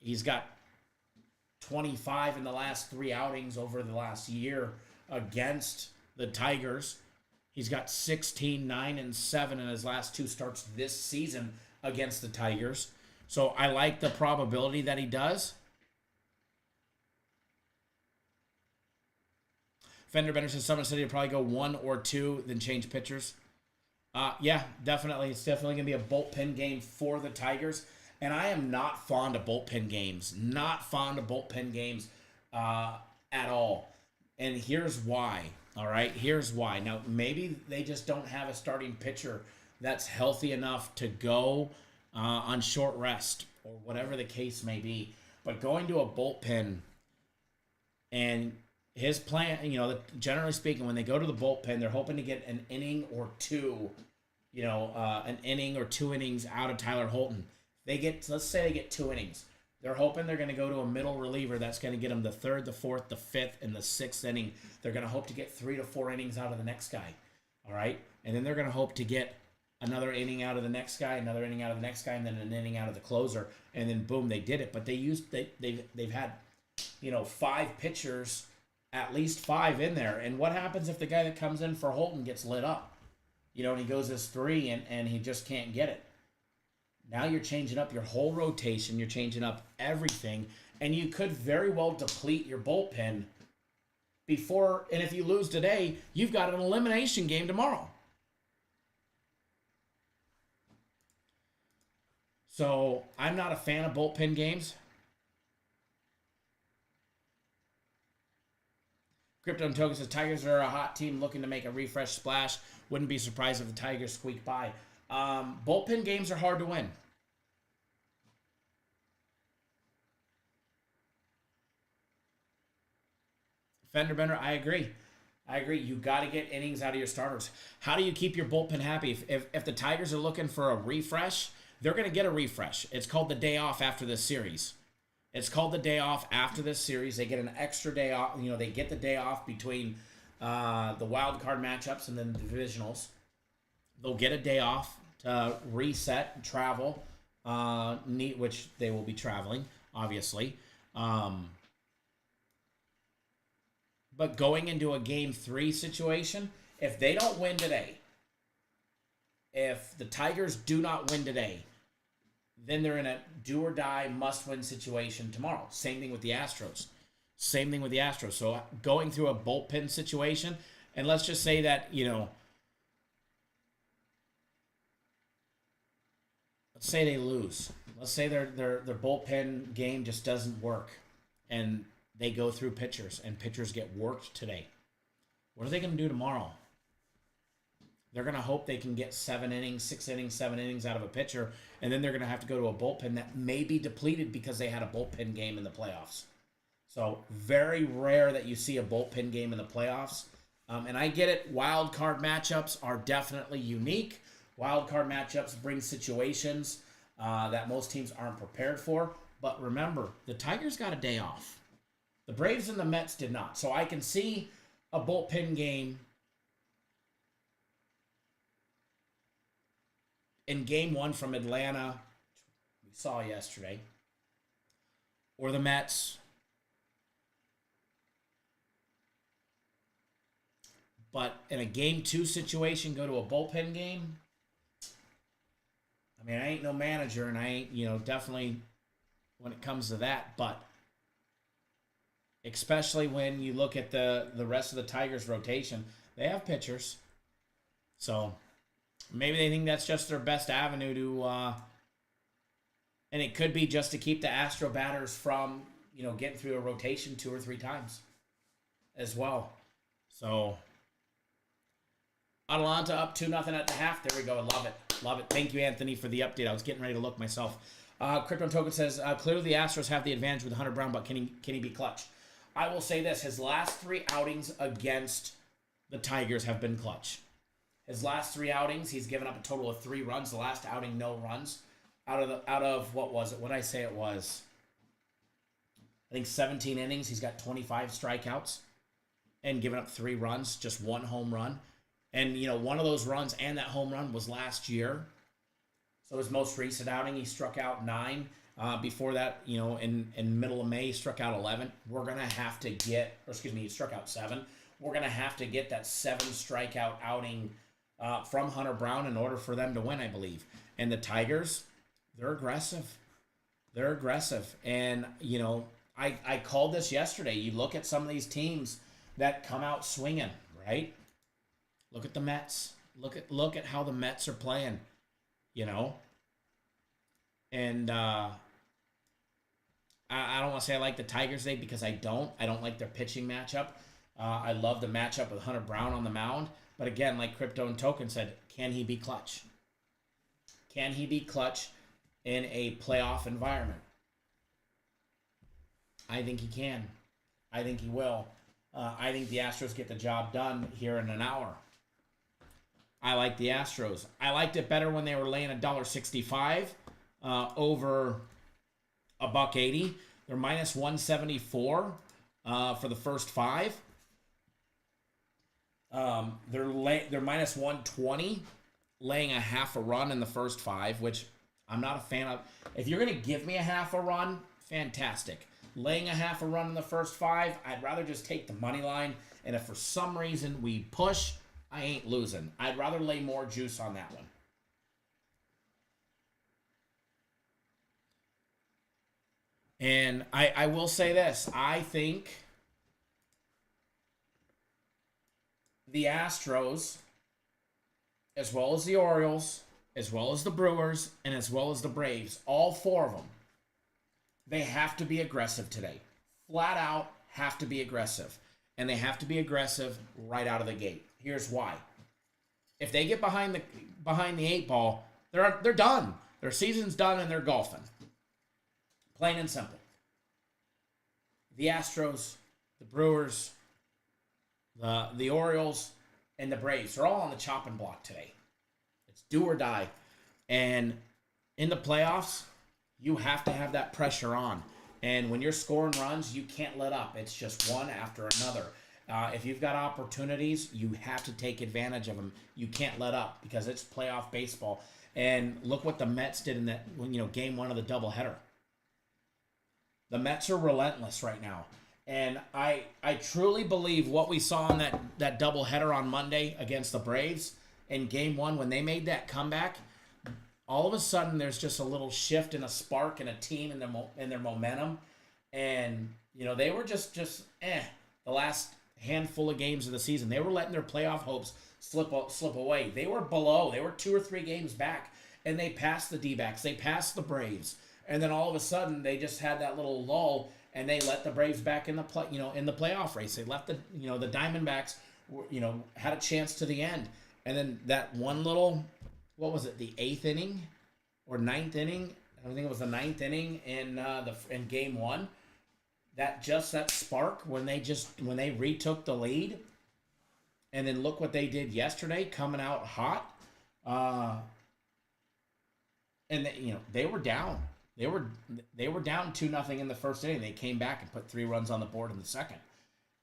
C: He's got 25 in the last 3 outings over the last year against the Tigers. He's got 16, 9, and 7 in his last 2 starts this season against the Tigers. So I like the probability that he does. Fender Bender says someone said he'd probably go 1 or 2, then change pitchers. Yeah, definitely. It's definitely going to be a bullpen game for the Tigers. And I am not fond of bullpen games. Not fond of bullpen games at all. And here's why. All right, here's why. Now, maybe they just don't have a starting pitcher that's healthy enough to go on short rest or whatever the case may be. But going to a bullpen, and his plan, generally speaking, when they go to the bullpen, they're hoping to get an inning or 2, an inning or 2 innings out of Tyler Holton. Let's say they get 2 innings. They're hoping they're going to go to a middle reliever that's going to get them the 3rd, the 4th, the 5th, and the 6th inning. They're going to hope to get 3 to 4 innings out of the next guy. All right? And then they're going to hope to get another inning out of the next guy, another inning out of the next guy, and then an inning out of the closer. And then, boom, they did it. But they've had, 5 pitchers, at least 5 in there. And what happens if the guy that comes in for Holton gets lit up? And he goes as 3 and he just can't get it. Now you're changing up your whole rotation. You're changing up everything. And you could very well deplete your bullpen before. And if you lose today, you've got an elimination game tomorrow. So I'm not a fan of bullpen games. Crypto and Token says Tigers are a hot team looking to make a refresh splash. Wouldn't be surprised if the Tigers squeak by. Bullpen games are hard to win. Fender Bender, I agree. You got to get innings out of your starters. How do you keep your bullpen happy? If the Tigers are looking for a refresh, they're going to get a refresh. It's called the day off after this series. They get an extra day off. You know, they get the day off between the wild card matchups and then the divisionals. They'll get a day off to reset and travel, which they will be traveling, obviously. But going into a Game 3 situation, if they don't win today, if the Tigers do not win today, then they're in a do-or-die, must-win situation tomorrow. Same thing with the Astros. So going through a bullpen situation, and let's just say that, you know, let's say they lose. Let's say their bullpen game just doesn't work, and they go through pitchers, and pitchers get worked today. What are they going to do tomorrow? They're going to hope they can get 7 innings out of a pitcher, and then they're going to have to go to a bullpen that may be depleted because they had a bullpen game in the playoffs. So very rare that you see a bullpen game in the playoffs. And I get it. Wild card matchups are definitely unique. Wild card matchups bring situations that most teams aren't prepared for. But remember, the Tigers got a day off. The Braves and the Mets did not. So I can see a bullpen game in Game 1 from Atlanta, we saw yesterday, or the Mets. But in a Game 2 situation, go to a bullpen game. I mean, I ain't no manager, and I ain't, definitely when it comes to that, but especially when you look at the rest of the Tigers' rotation, they have pitchers. So maybe they think that's just their best avenue to, and it could be just to keep the Astro batters from, getting through a rotation 2 or 3 times as well. So Atalanta up 2-0 at the half. There we go. Love it. Thank you, Anthony, for the update. I was getting ready to look myself. Crypto Token says, clearly the Astros have the advantage with Hunter Brown, but can he be clutch? I will say this. His last 3 outings against the Tigers have been clutch. His last 3 outings, he's given up a total of 3 runs. The last outing, no runs. Out of what was it? What did I say it was? I think 17 innings. He's got 25 strikeouts and given up 3 runs, just 1 home run. And, one of those runs and that home run was last year. So his most recent outing, he struck out 9. Before that, in middle of May, he struck out 11. We're going to have to get, he struck out 7. We're going to have to get that 7 strikeout outing from Hunter Brown in order for them to win, I believe. And the Tigers, they're aggressive. And, I called this yesterday. You look at some of these teams that come out swinging, right? Look at the Mets. Look at how the Mets are playing, And I don't want to say I like the Tigers today because I don't. I don't like their pitching matchup. I love the matchup with Hunter Brown on the mound. But again, like Crypto and Token said, can he be clutch? Can he be clutch in a playoff environment? I think he can. I think he will. I think the Astros get the job done here in an hour. I like the Astros. I liked it better when they were laying $1.65 over $1.80. They're minus 174 for the first 5. They're minus 120, laying a half a run in the first 5, which I'm not a fan of. If you're going to give me a half a run, fantastic. Laying a half a run in the first 5, I'd rather just take the money line. And if for some reason we push, I ain't losing. I'd rather lay more juice on that one. And I will say this. I think the Astros, as well as the Orioles, as well as the Brewers, and as well as the Braves, all 4 of them, they have to be aggressive today. Flat out have to be aggressive. and they have to be aggressive right out of the gate. Here's why. If they get behind the 8 ball, they're done. Their season's done and they're golfing. Plain and simple. The Astros, the Brewers, the Orioles, and the Braves are all on the chopping block today. It's do or die. And in the playoffs, you have to have that pressure on. And when you're scoring runs, you can't let up. It's just one after another. If you've got opportunities, you have to take advantage of them. You can't let up because it's playoff baseball. And look what the Mets did in that, game 1 of the doubleheader. The Mets are relentless right now. And I truly believe what we saw in that doubleheader on Monday against the Braves in game 1, when they made that comeback, all of a sudden there's just a little shift and a spark in a team and their momentum. And, they were just the last handful of games of the season. They were letting their playoff hopes slip away. They were below. They were 2 or 3 games back, and they passed the D-backs. They passed the Braves. And then all of a sudden they just had that little lull, and they let the Braves back in the playoff race. They left the Diamondbacks had a chance to the end. And then that one little, what was it, the 8th inning or 9th inning? I think it was the 9th inning in game 1. That spark when they retook the lead. And then look what they did yesterday, coming out hot. And they were down. They were down 2-0 in the first inning. They came back and put 3 runs on the board in the second.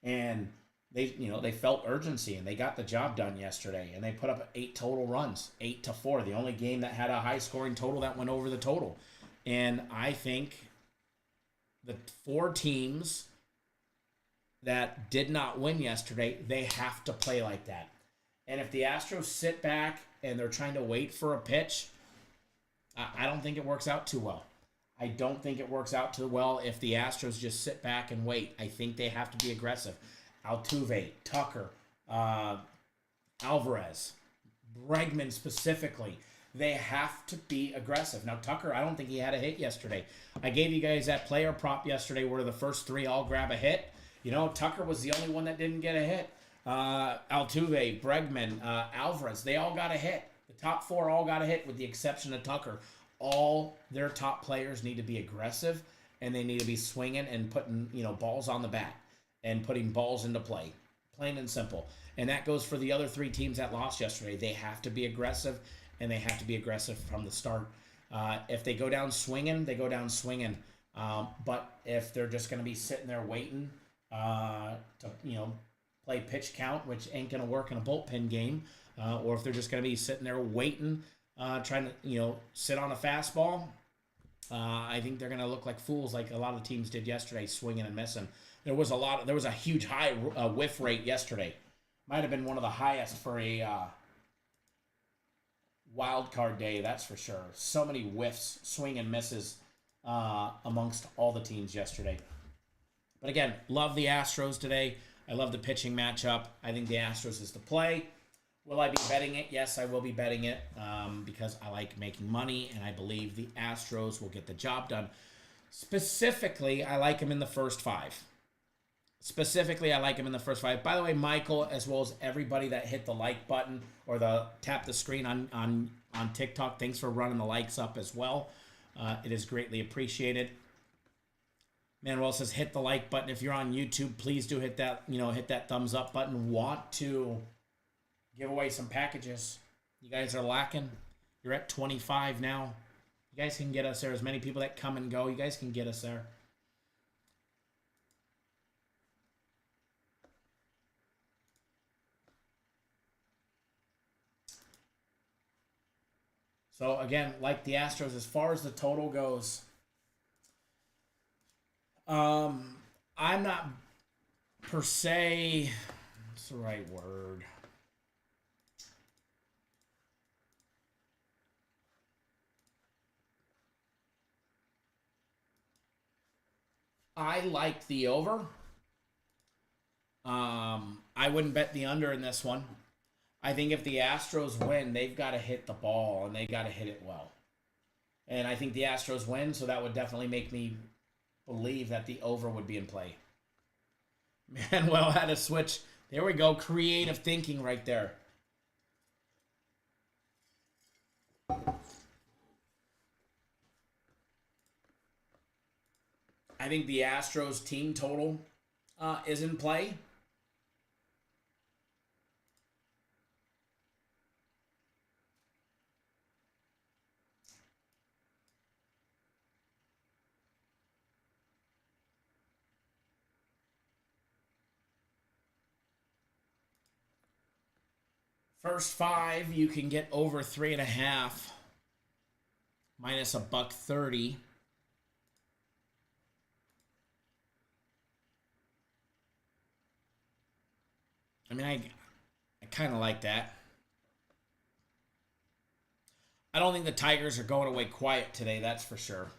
C: And they felt urgency, and they got the job done yesterday. And they put up 8 total runs, 8-4. The only game that had a high scoring total that went over the total. And I think the 4 teams that did not win yesterday, they have to play like that. And if the Astros sit back and they're trying to wait for a pitch, I don't think it works out too well. I don't think it works out too well if the Astros just sit back and wait. I think they have to be aggressive. Altuve, Tucker, Alvarez, Bregman specifically, they have to be aggressive. Now, Tucker, I don't think he had a hit yesterday. I gave you guys that player prop yesterday where the first 3 all grab a hit. Tucker was the only one that didn't get a hit. Altuve, Bregman, Alvarez, they all got a hit. The top 4 all got a hit with the exception of Tucker. All their top players need to be aggressive, and they need to be swinging and putting, balls on the bat and putting balls into play. Plain and simple. And that goes for the other 3 teams that lost yesterday. They have to be aggressive, and they have to be aggressive from the start. If they go down swinging, they go down swinging. But if they're just going to be sitting there waiting to play pitch count, which ain't going to work in a bullpen game, or if they're just going to be sitting there waiting, trying to sit on a fastball, I think they're going to look like fools, like a lot of the teams did yesterday, swinging and missing. There was a huge high whiff rate yesterday. Might have been one of the highest for a wild card day, that's for sure. So many whiffs, swing and misses amongst all the teams yesterday. But again, love the Astros today. I love the pitching matchup. I think the Astros is the play. Will I be betting it? Yes, I will be betting it because I like making money, and I believe the Astros will get the job done. Specifically, I like them in the first 5. By the way, Michael, as well as everybody that hit the like button or tap the screen on TikTok, thanks for running the likes up as well. It is greatly appreciated. Manuel says hit the like button. If you're on YouTube, please do hit that thumbs up button. Want to give away some packages. You guys are lacking. You're at 25 now. You guys can get us there. As many people that come and go, you guys can get us there. So again, like the Astros, as far as the total goes, I'm not per se, what's the right word? I like the over. I wouldn't bet the under in this one. I think if the Astros win, they've got to hit the ball, and they've got to hit it well. And I think the Astros win, so that would definitely make me believe that the over would be in play. Manuel had a switch. There we go. Creative thinking right there. I think the Astros team total is in play. First 5, you can get over 3.5 minus $1.30. I mean, I kind of like that. I don't think the Tigers are going away quiet today, that's for sure.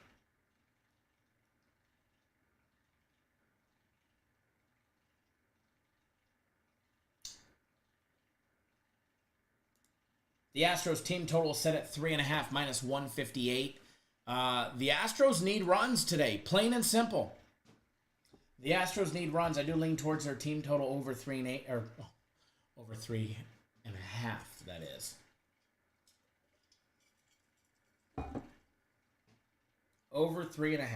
C: The Astros team total is set at 3.5 minus 158. The Astros need runs today, plain and simple. The Astros need runs. I do lean towards their team total over 3.5. That is over 3.5.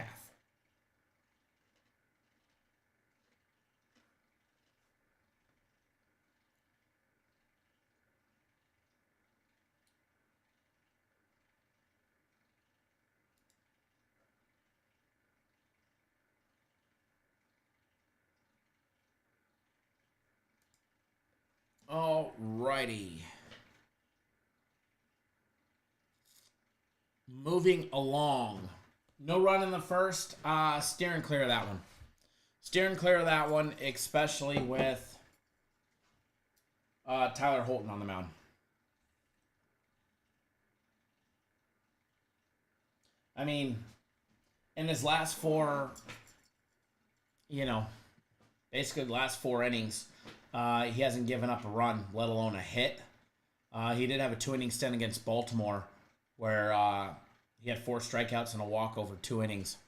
C: Alrighty. Moving along. No run in the first. Steering clear of that one. Steering clear of that one, especially with Tyler Holton on the mound. I mean, in his last 4, basically the last 4 innings, he hasn't given up a run, let alone a hit. He did have a 2-inning stint against Baltimore where he had 4 strikeouts and a walk over 2 innings.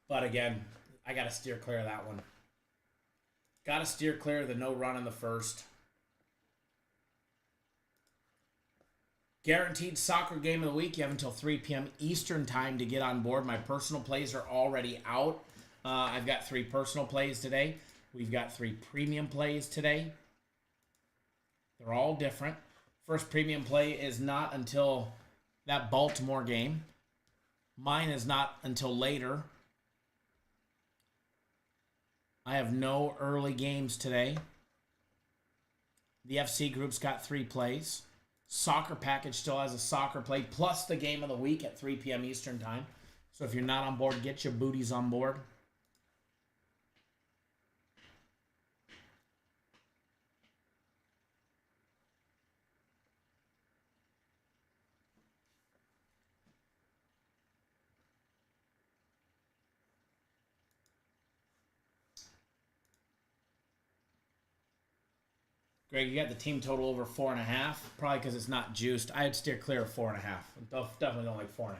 C: But again, I got to steer clear of that one. Got to steer clear of the no run in the first. Guaranteed soccer game of the week. You have until 3 p.m. Eastern time to get on board. My personal plays are already out. I've got 3 personal plays today. We've got 3 premium plays today. They're all different. First premium play is not until that Baltimore game. Mine is not until later. I have no early games today. The FC group's got 3 plays. Soccer package still has a soccer play plus the game of the week at 3 p.m. Eastern time. So if you're not on board, get your booties on board. Greg, you got the team total over 4.5. Probably because it's not juiced. I'd steer clear of 4.5. Definitely don't like 4.5.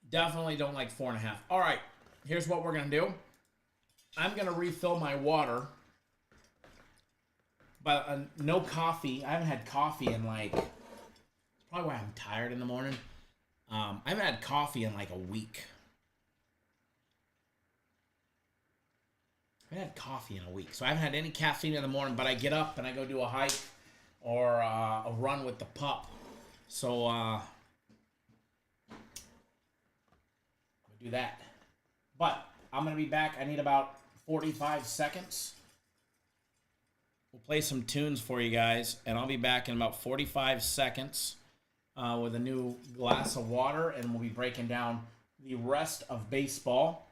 C: Definitely don't like 4.5. All right, here's what we're going to do. I'm going to refill my water. But no coffee. I haven't had coffee in it's probably why I'm tired in the morning. I haven't had coffee in a week. I haven't had coffee in a week. So I haven't had any caffeine in the morning, but I get up and I go do a hike or a run with the pup. So we'll do that. But I'm going to be back. I need about 45 seconds. We'll play some tunes for you guys, and I'll be back in about 45 seconds with a new glass of water, and we'll be breaking down the rest of baseball,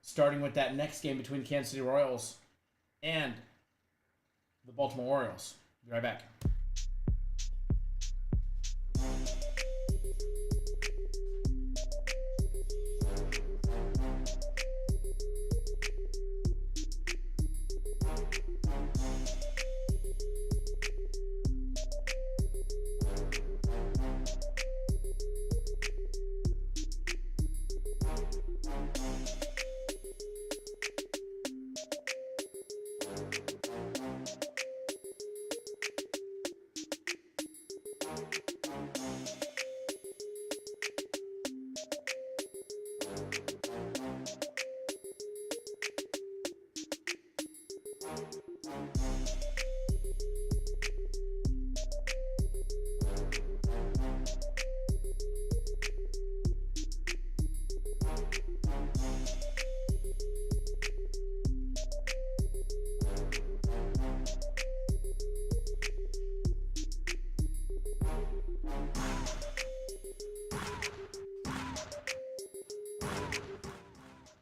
C: starting with that next game between Kansas City Royals and the Baltimore Orioles. Be right back.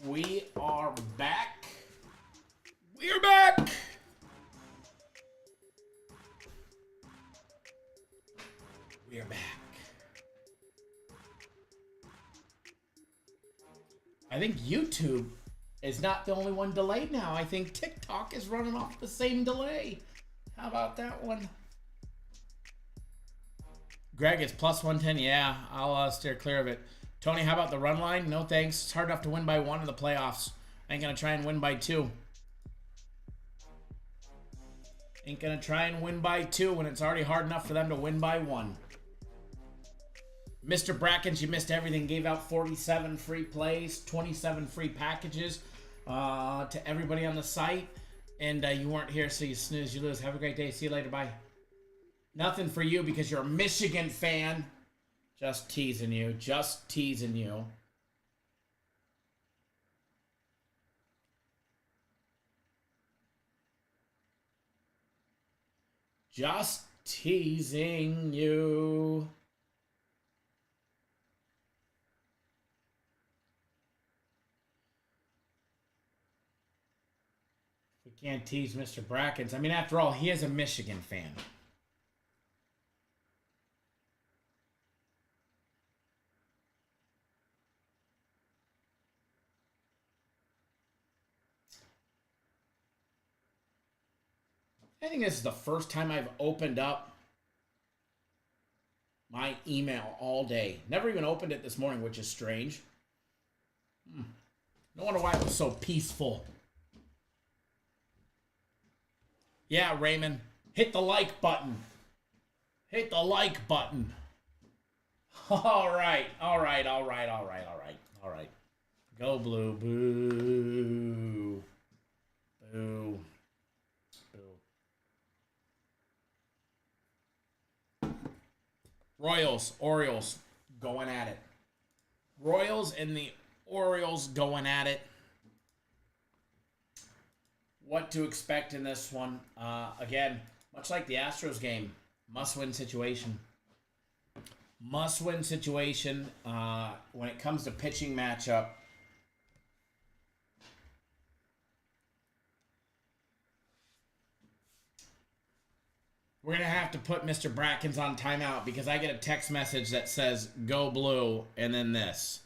C: We are back. We are back. We are back. I think YouTube is not the only one delayed now. I think TikTok is running off the same delay. How about that one? Greg, it's plus 110. Yeah, I'll steer clear of it. Tony, how about the run line? No thanks. It's hard enough to win by 1 in the playoffs. I ain't going to try and win by 2. Ain't going to try and win by 2 when it's already hard enough for them to win by 1. Mr. Brackens, you missed everything. Gave out 47 free plays, 27 free packages to everybody on the site. And you weren't here, so you snooze, you lose. Have a great day. See you later. Bye. Nothing for you because you're a Michigan fan. Just teasing you. Just teasing you. Just teasing you. We can't tease Mr. Brackens. I mean, after all, he is a Michigan fan. I think this is the first time I've opened up my email all day. Never even opened it this morning, which is strange. No wonder why it was so peaceful. Yeah, Raymond, hit the like button. Hit the like button. All right. Go blue, boo. Boo. Royals, Orioles, going at it. Royals and the Orioles going at it. What to expect in this one? Again, much like the Astros game, must-win situation. Must-win situation when it comes to pitching matchup. We're going to have to put Mr. Brackens on timeout because I get a text message that says, go blue, and then this.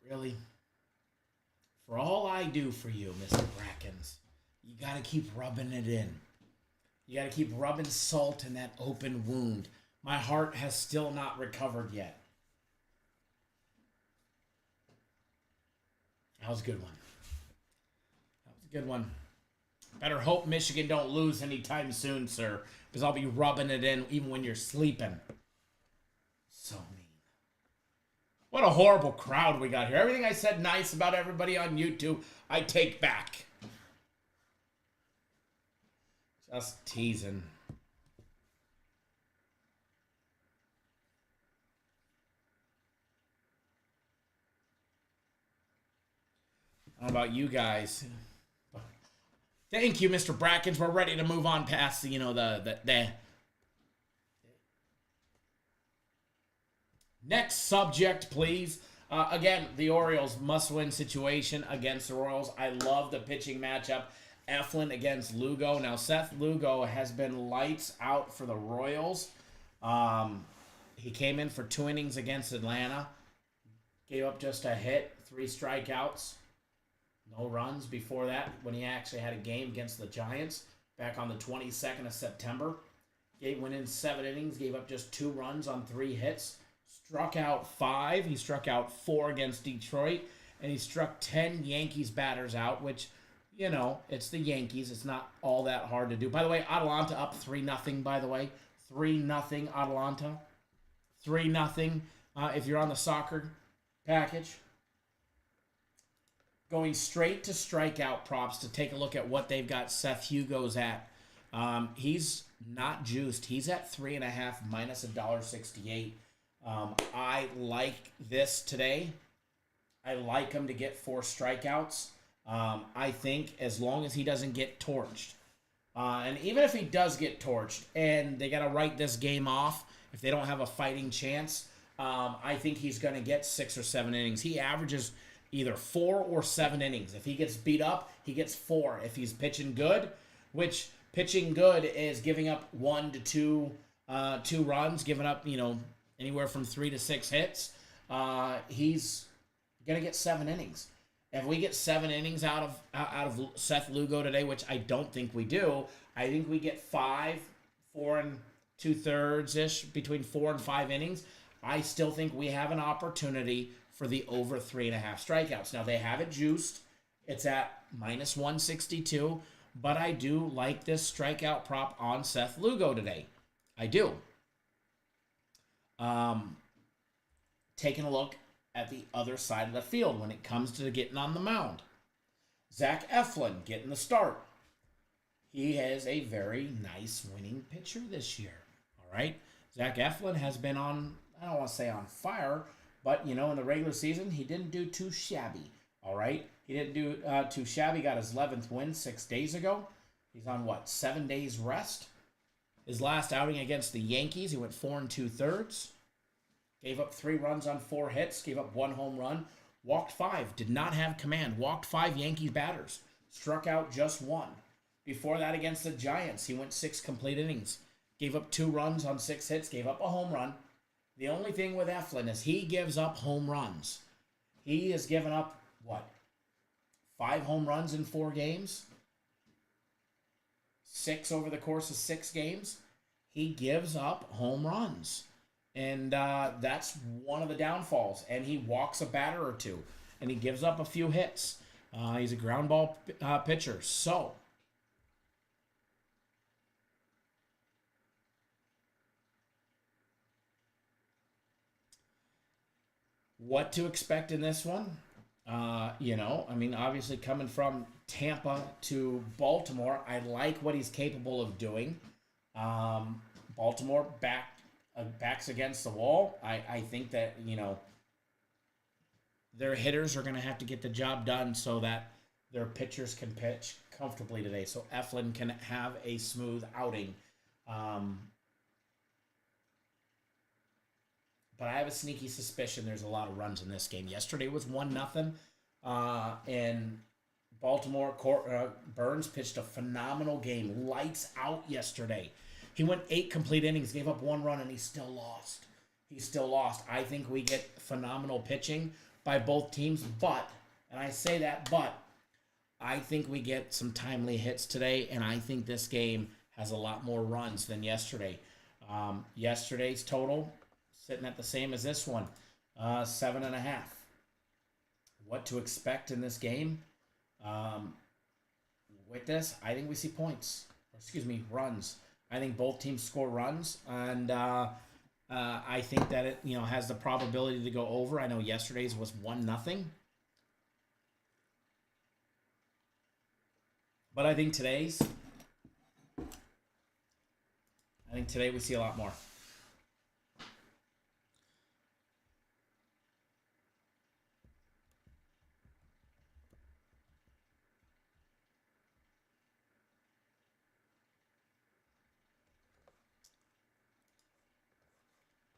C: Really? For all I do for you, Mr. Brackens, you got to keep rubbing it in. You got to keep rubbing salt in that open wound. My heart has still not recovered yet. That was a good one. Better hope Michigan don't lose anytime soon, sir, because I'll be rubbing it in even when you're sleeping. So mean. What a horrible crowd we got here. Everything I said nice about everybody on YouTube, I take back. Just teasing. How about you guys? Thank you, Mr. Brackens. We're ready to move on past the next subject, please. Again, the Orioles must-win situation against the Royals. I love the pitching matchup. Eflin against Lugo. Now, Seth Lugo has been lights out for the Royals. He came in for 2 innings against Atlanta. Gave up just a hit, 3 strikeouts. No runs before that when he actually had a game against the Giants back on the 22nd of September. Went in 7 innings, gave up just 2 runs on 3 hits. Struck out 5. He struck out 4 against Detroit. And he struck 10 Yankees batters out, which, it's the Yankees. It's not all that hard to do. By the way, Atlanta up 3-0, by the way. 3-0 Atlanta. 3-0 if you're on the soccer package. Going straight to strikeout props to take a look at what they've got Seth Hugo's at. He's not juiced. He's at 3.5 minus $1.68. I like this today. I like him to get 4 strikeouts. I think as long as he doesn't get torched. And even if he does get torched and they got to write this game off, if they don't have a fighting chance, I think he's going to get 6 or 7 innings. He averages either 4 or 7 innings. If he gets beat up, he gets 4. If he's pitching good, which pitching good is giving up 1 to 2 runs, giving up, anywhere from 3 to 6 hits, he's going to get 7 innings. If we get 7 innings out of Seth Lugo today, which I don't think we do, I think we get 5, 4 2/3 ish, between 4 and 5 innings. I still think we have an opportunity for the over 3.5 strikeouts. Now they have it juiced; it's at -162, but I do like this strikeout prop on Seth Lugo today. I do. Taking a look at the other side of the field when it comes to getting on the mound. Zach Eflin getting the start. He has a very nice winning pitcher this year. All right. Zach Eflin has been on, I don't want to say on fire, but, in the regular season, he didn't do too shabby. All right. He didn't do too shabby. Got his 11th win 6 days ago. He's on, 7 days rest? His last outing against the Yankees, he went 4 2/3. Gave up 3 runs on 4 hits. Gave up 1 home run. Walked 5. Did not have command. Walked 5 Yankees batters. Struck out just 1. Before that, against the Giants, he went 6 complete innings. Gave up 2 runs on 6 hits. Gave up a home run. The only thing with Eflin is he gives up home runs. He has given up, 5 home runs in 4 games? 6 over the course of 6 games? He gives up home runs. And that's one of the downfalls. And he walks a batter or 2. And he gives up a few hits. He's a ground ball pitcher. So, what to expect in this one? Obviously coming from Tampa to Baltimore, I like what he's capable of doing. Baltimore backs against the wall. I think that, their hitters are going to have to get the job done so that their pitchers can pitch comfortably today. So Eflin can have a smooth outing. But I have a sneaky suspicion there's a lot of runs in this game. Yesterday was 1-0. And Baltimore, Burns pitched a phenomenal game. Lights out yesterday. He went 8 complete innings, gave up 1 run, and he still lost. I think we get phenomenal pitching by both teams, but I think we get some timely hits today, and I think this game has a lot more runs than yesterday. Yesterday's total, sitting at the same as this one, 7.5. What to expect in this game? With this, I think we see runs. I think both teams score runs, and I think that it has the probability to go over. I know yesterday's was 1-0, but I think today we see a lot more.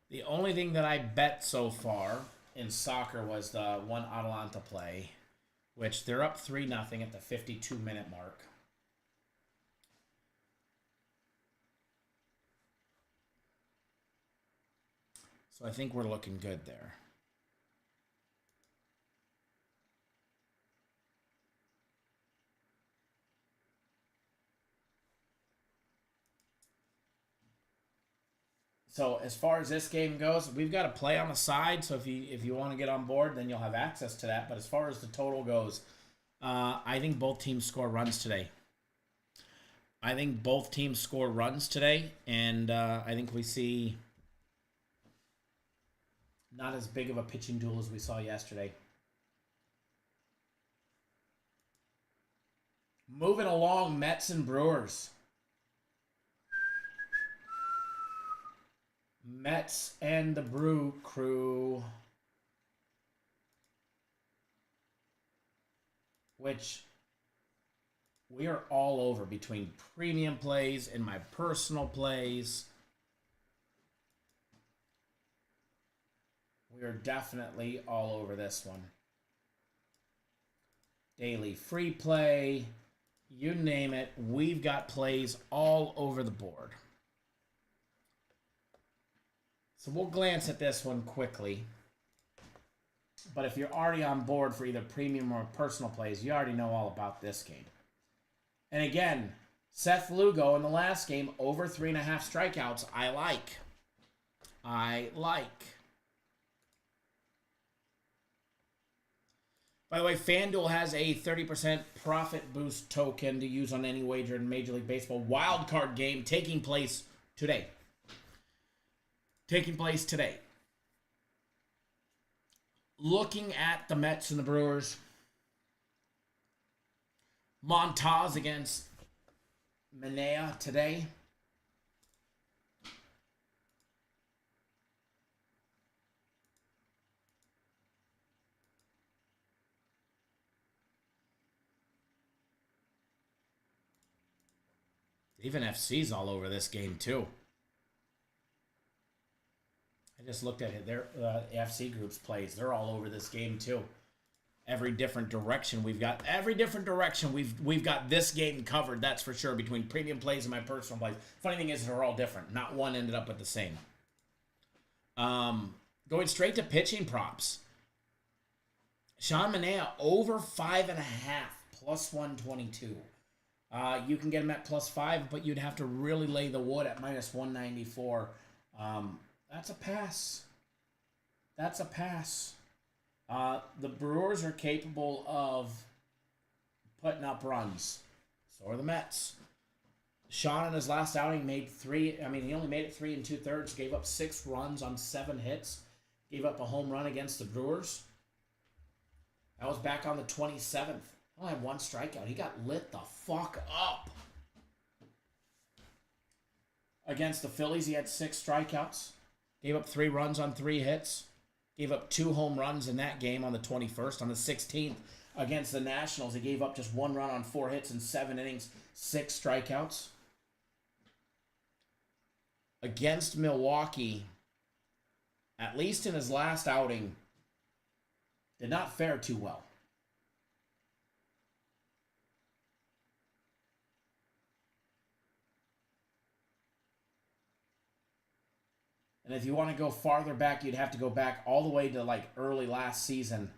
C: The only thing that I bet so far in soccer was the one Atalanta play, which they're up 3-0 at the 52-minute mark. So I think we're looking good there. So as far as this game goes, we've got a play on the side. So if you want to get on board, then you'll have access to that. But as far as the total goes, I think both teams score runs today. And I think we see not as big of a pitching duel as we saw yesterday. Moving along, Mets and Brewers. Mets and the Brew Crew, which We are all over between premium plays and my personal plays. We are definitely all over this one. Daily free play, you name it. We've got plays all over the board. So we'll glance at this one quickly. But if you're already on board for either premium or personal plays, you already know all about this game. And again, Seth Lugo in the last game, over 3.5 strikeouts. I like. By the way, FanDuel has a 30% profit boost token to use on any wager in Major League Baseball wild card game taking place today. Looking at the Mets and the Brewers. Montaz against Manaea today. Even FC's all over this game too. I just looked at it. Their FC groups plays. They're all over this game too. Every different direction we've got this game covered. That's for sure between premium plays and my personal plays. Funny thing is they're all different. Not one ended up with the same. Going straight to pitching props. Sean Manaea over 5.5 plus 122. You can get him at plus 5, but you'd have to really lay the wood at minus 194. That's a pass. The Brewers are capable of putting up runs. So are the Mets. Sean in his last outing made he only made it 3 2/3, gave up 6 runs on 7 hits, gave up a home run against the Brewers. That was back on the 27th. He only had 1 strikeout. He got lit the fuck up. Against the Phillies, he had 6 strikeouts. Gave up 3 runs on 3 hits. Gave up 2 home runs in that game on the 21st. On the 16th, against the Nationals, he gave up just 1 run on 4 hits in 7 innings, 6 strikeouts. Against Milwaukee, at least in his last outing, did not fare too well. And if you want to go farther back, you'd have to go back all the way to like early last season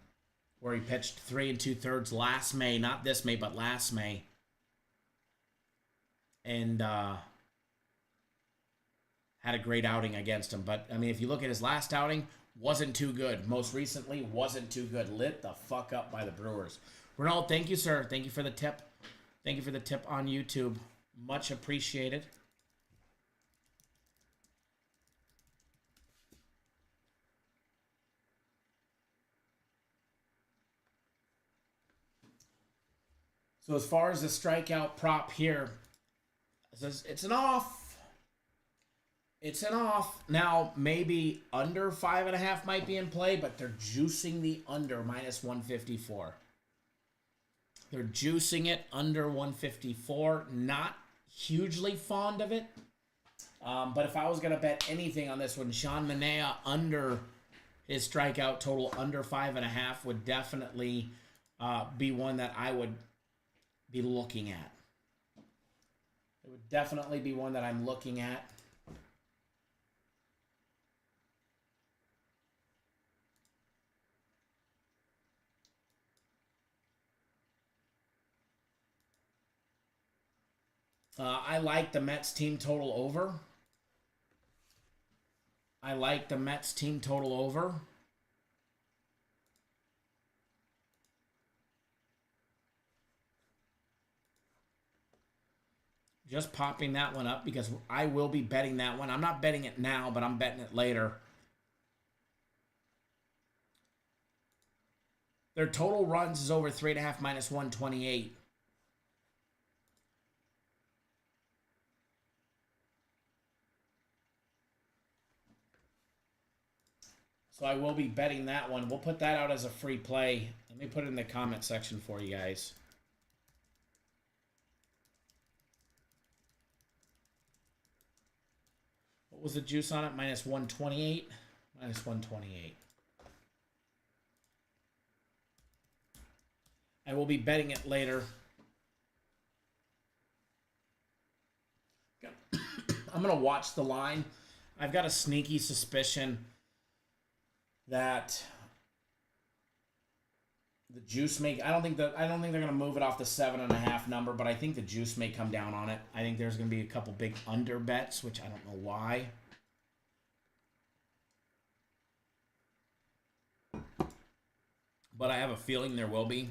C: where he pitched 3 2/3 last May. Not this May, but last May. And had a great outing against him. But, I mean, if you look at his last outing, wasn't too good. Most recently, wasn't too good. Lit the fuck up by the Brewers. Ronald, thank you, sir. Thank you for the tip. Thank you for the tip on YouTube. Much appreciated. So as far as the strikeout prop here, it's an off. It's an off. Now, maybe under 5.5 might be in play, but they're juicing the under minus 154. They're juicing it under 154. Not hugely fond of it. But if I was going to bet anything on this one, Sean Manaea under his strikeout total under 5.5 would definitely be one that I would be looking at. It would definitely be one that I'm looking at. I like the Mets team total over. Just popping that one up because I will be betting that one. I'm not betting it now, but I'm betting it later. Their total runs is over 3.5 minus 128. So I will be betting that one. We'll put that out as a free play. Let me put it in the comment section for you guys. What was the juice on it? Minus 128. Minus 128. I will be betting it later. I'm going to watch the line. I've got a sneaky suspicion that the juice may... I don't think they're going to move it off the 7.5 number, but I think the juice may come down on it. I think there's going to be a couple big under bets, which I don't know why. But I have a feeling there will be.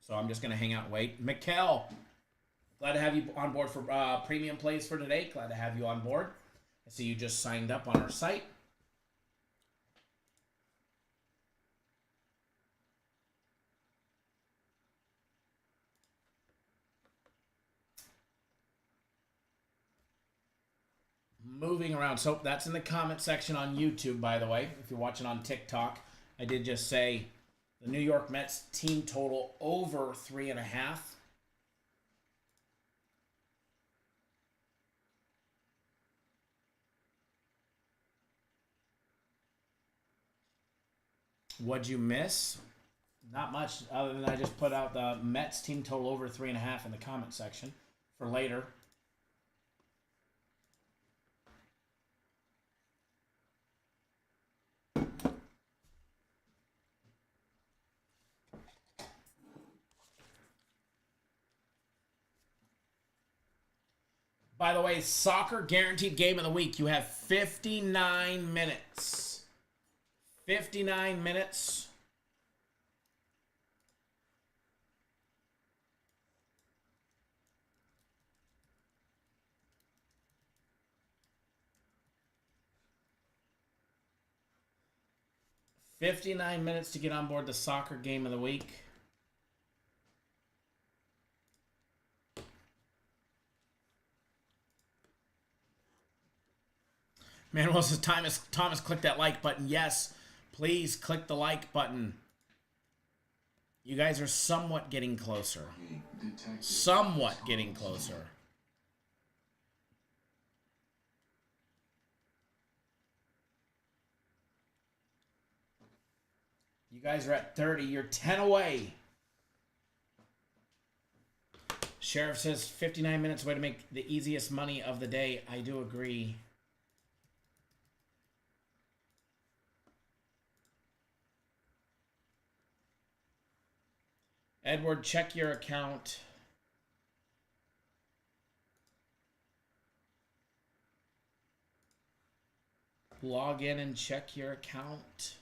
C: So I'm just going to hang out and wait. Mikkel, glad to have you on board for premium plays for today. Glad to have you on board. I see you just signed up on our site. Moving around. So that's in the comment section on YouTube, by the way. If you're watching on TikTok, I did just say the New York Mets team total over 3.5. What'd you miss? Not much, other than I just put out the Mets team total over 3.5 in the comment section for later. By the way, soccer guaranteed game of the week. You have 59 minutes. 59 minutes. To get on board the soccer game of the week. Manuel says, Thomas, click that like button. Yes, please click the like button. You guys are somewhat getting closer. Somewhat getting closer. You guys are at 30. You're 10 away. Sheriff says 59 minutes, way to make the easiest money of the day. I do agree. Edward, check your account. Log in and check your account.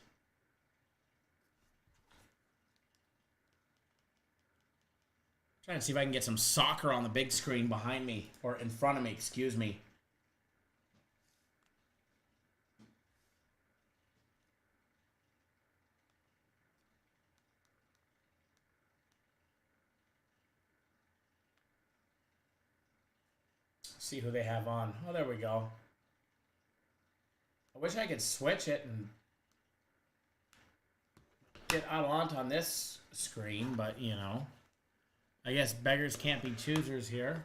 C: Trying to see if I can get some soccer on the big screen behind me, or in front of me, excuse me. See who they have on. Oh, there we go. I wish I could switch it and get Atalanta on this screen, but, you know. I guess beggars can't be choosers here.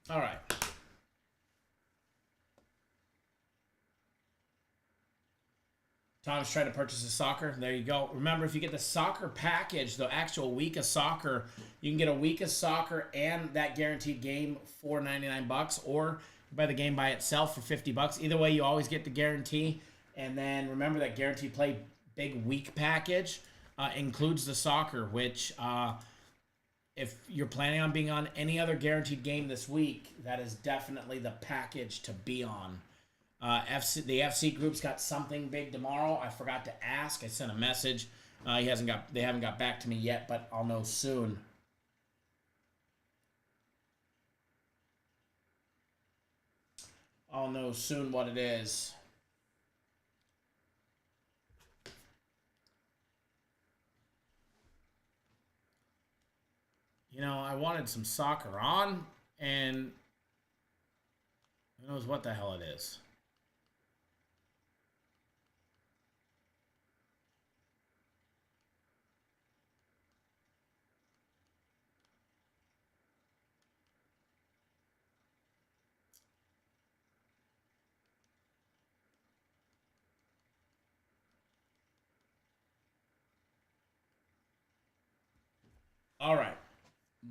C: All right. Tom's trying to purchase a soccer. There you go. Remember, if you get the soccer package, the actual week of soccer, you can get a week of soccer and that guaranteed game for $99, or buy the game by itself for $50. Either way, you always get the guarantee. And then remember that guaranteed play big week package includes the soccer, which if you're planning on being on any other guaranteed game this week, that is definitely the package to be on. The FC group's got something big tomorrow. I forgot to ask. I sent a message. They haven't got back to me yet, but I'll know soon. I'll know soon what it is. You know, I wanted some soccer on, and who knows what the hell it is. All right.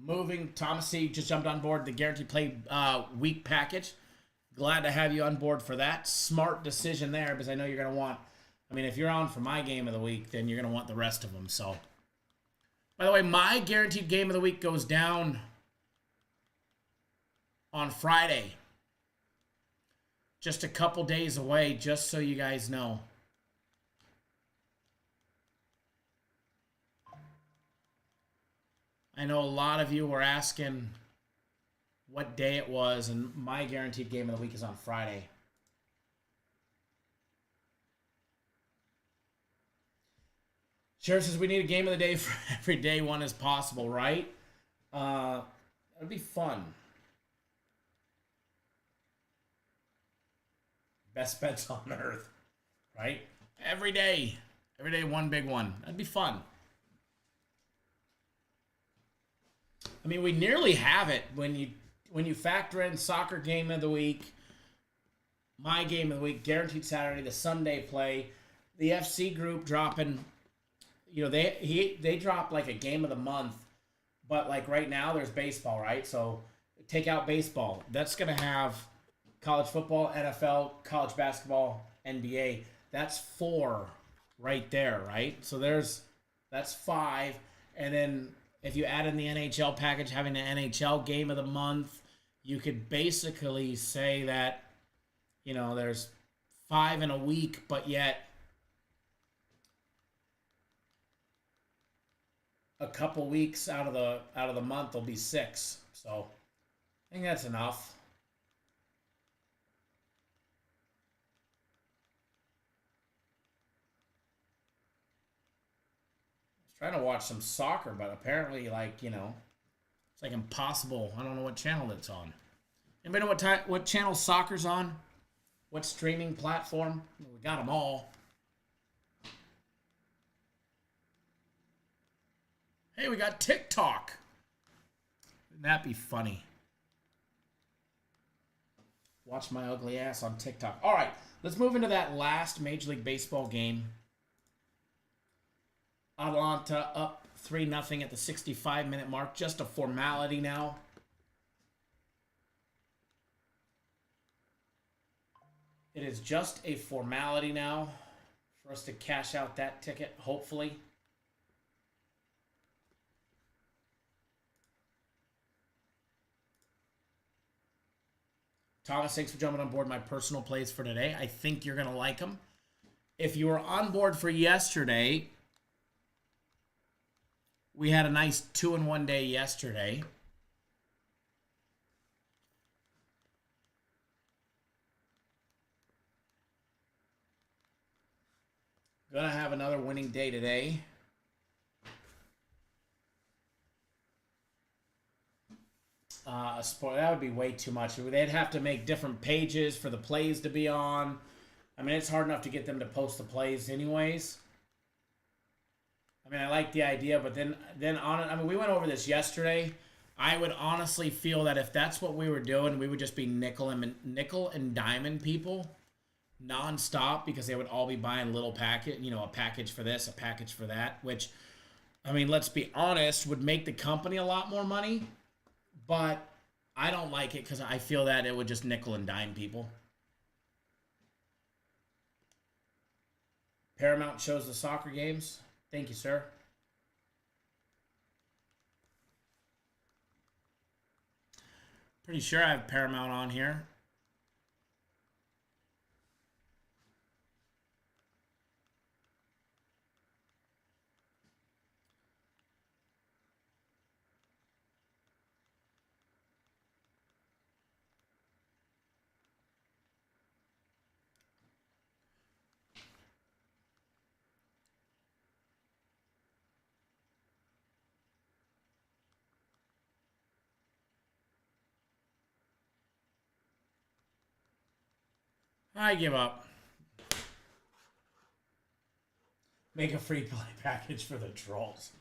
C: Moving. Thomas C. just jumped on board the Guaranteed Play week package. Glad to have you on board for that. Smart decision there because I know you're going to want, I mean, if you're on for my game of the week, then you're going to want the rest of them. So, by the way, my Guaranteed Game of the Week goes down on Friday. Just a couple days away, just so you guys know. I know a lot of you were asking what day it was, and my Guaranteed Game of the Week is on Friday. Sheriff says we need a game of the day for every day one as possible, right? That'd be fun. Best bets on earth, right? Every day one big one. That'd be fun. I mean, we nearly have it when you factor in soccer game of the week, my game of the week, Guaranteed Saturday, the Sunday play, the FC group dropping. You know, they drop like a game of the month, but like right now there's baseball, right? So take out baseball. That's gonna have college football, NFL, college basketball, NBA. That's 4 right there, right? So that's 5, and then if you add in the NHL package, having the NHL game of the month, you could basically say that, you know, there's 5 in a week, but yet a couple weeks out of the month will be 6. So I think that's enough. Trying to watch some soccer, but apparently, like, you know, it's like impossible. I don't know what channel it's on. Anybody know what channel soccer's on? What streaming platform? We got them all. Hey, we got TikTok. Wouldn't that be funny? Watch my ugly ass on TikTok. All right, let's move into that last Major League Baseball game. Atlanta up 3-0 at the 65-minute mark. Just a formality now. It is just a formality now for us to cash out that ticket, hopefully. Thomas, thanks for jumping on board my personal plays for today. I think you're going to like them. If you were on board for yesterday, we had a nice 2-in-1 day yesterday. Gonna have another winning day today. That would be way too much. They'd have to make different pages for the plays to be on. I mean, it's hard enough to get them to post the plays anyways. I mean, I like the idea, but then I mean, we went over this yesterday. I would honestly feel that if that's what we were doing, we would just be nickel and diamond people nonstop because they would all be buying a little packet, you know, a package for this, a package for that, which, I mean, let's be honest, would make the company a lot more money, but I don't like it because I feel that it would just nickel and dime people. Paramount shows the soccer games. Thank you, sir. Pretty sure I have Paramount on here. I give up. Make a free play package for the trolls.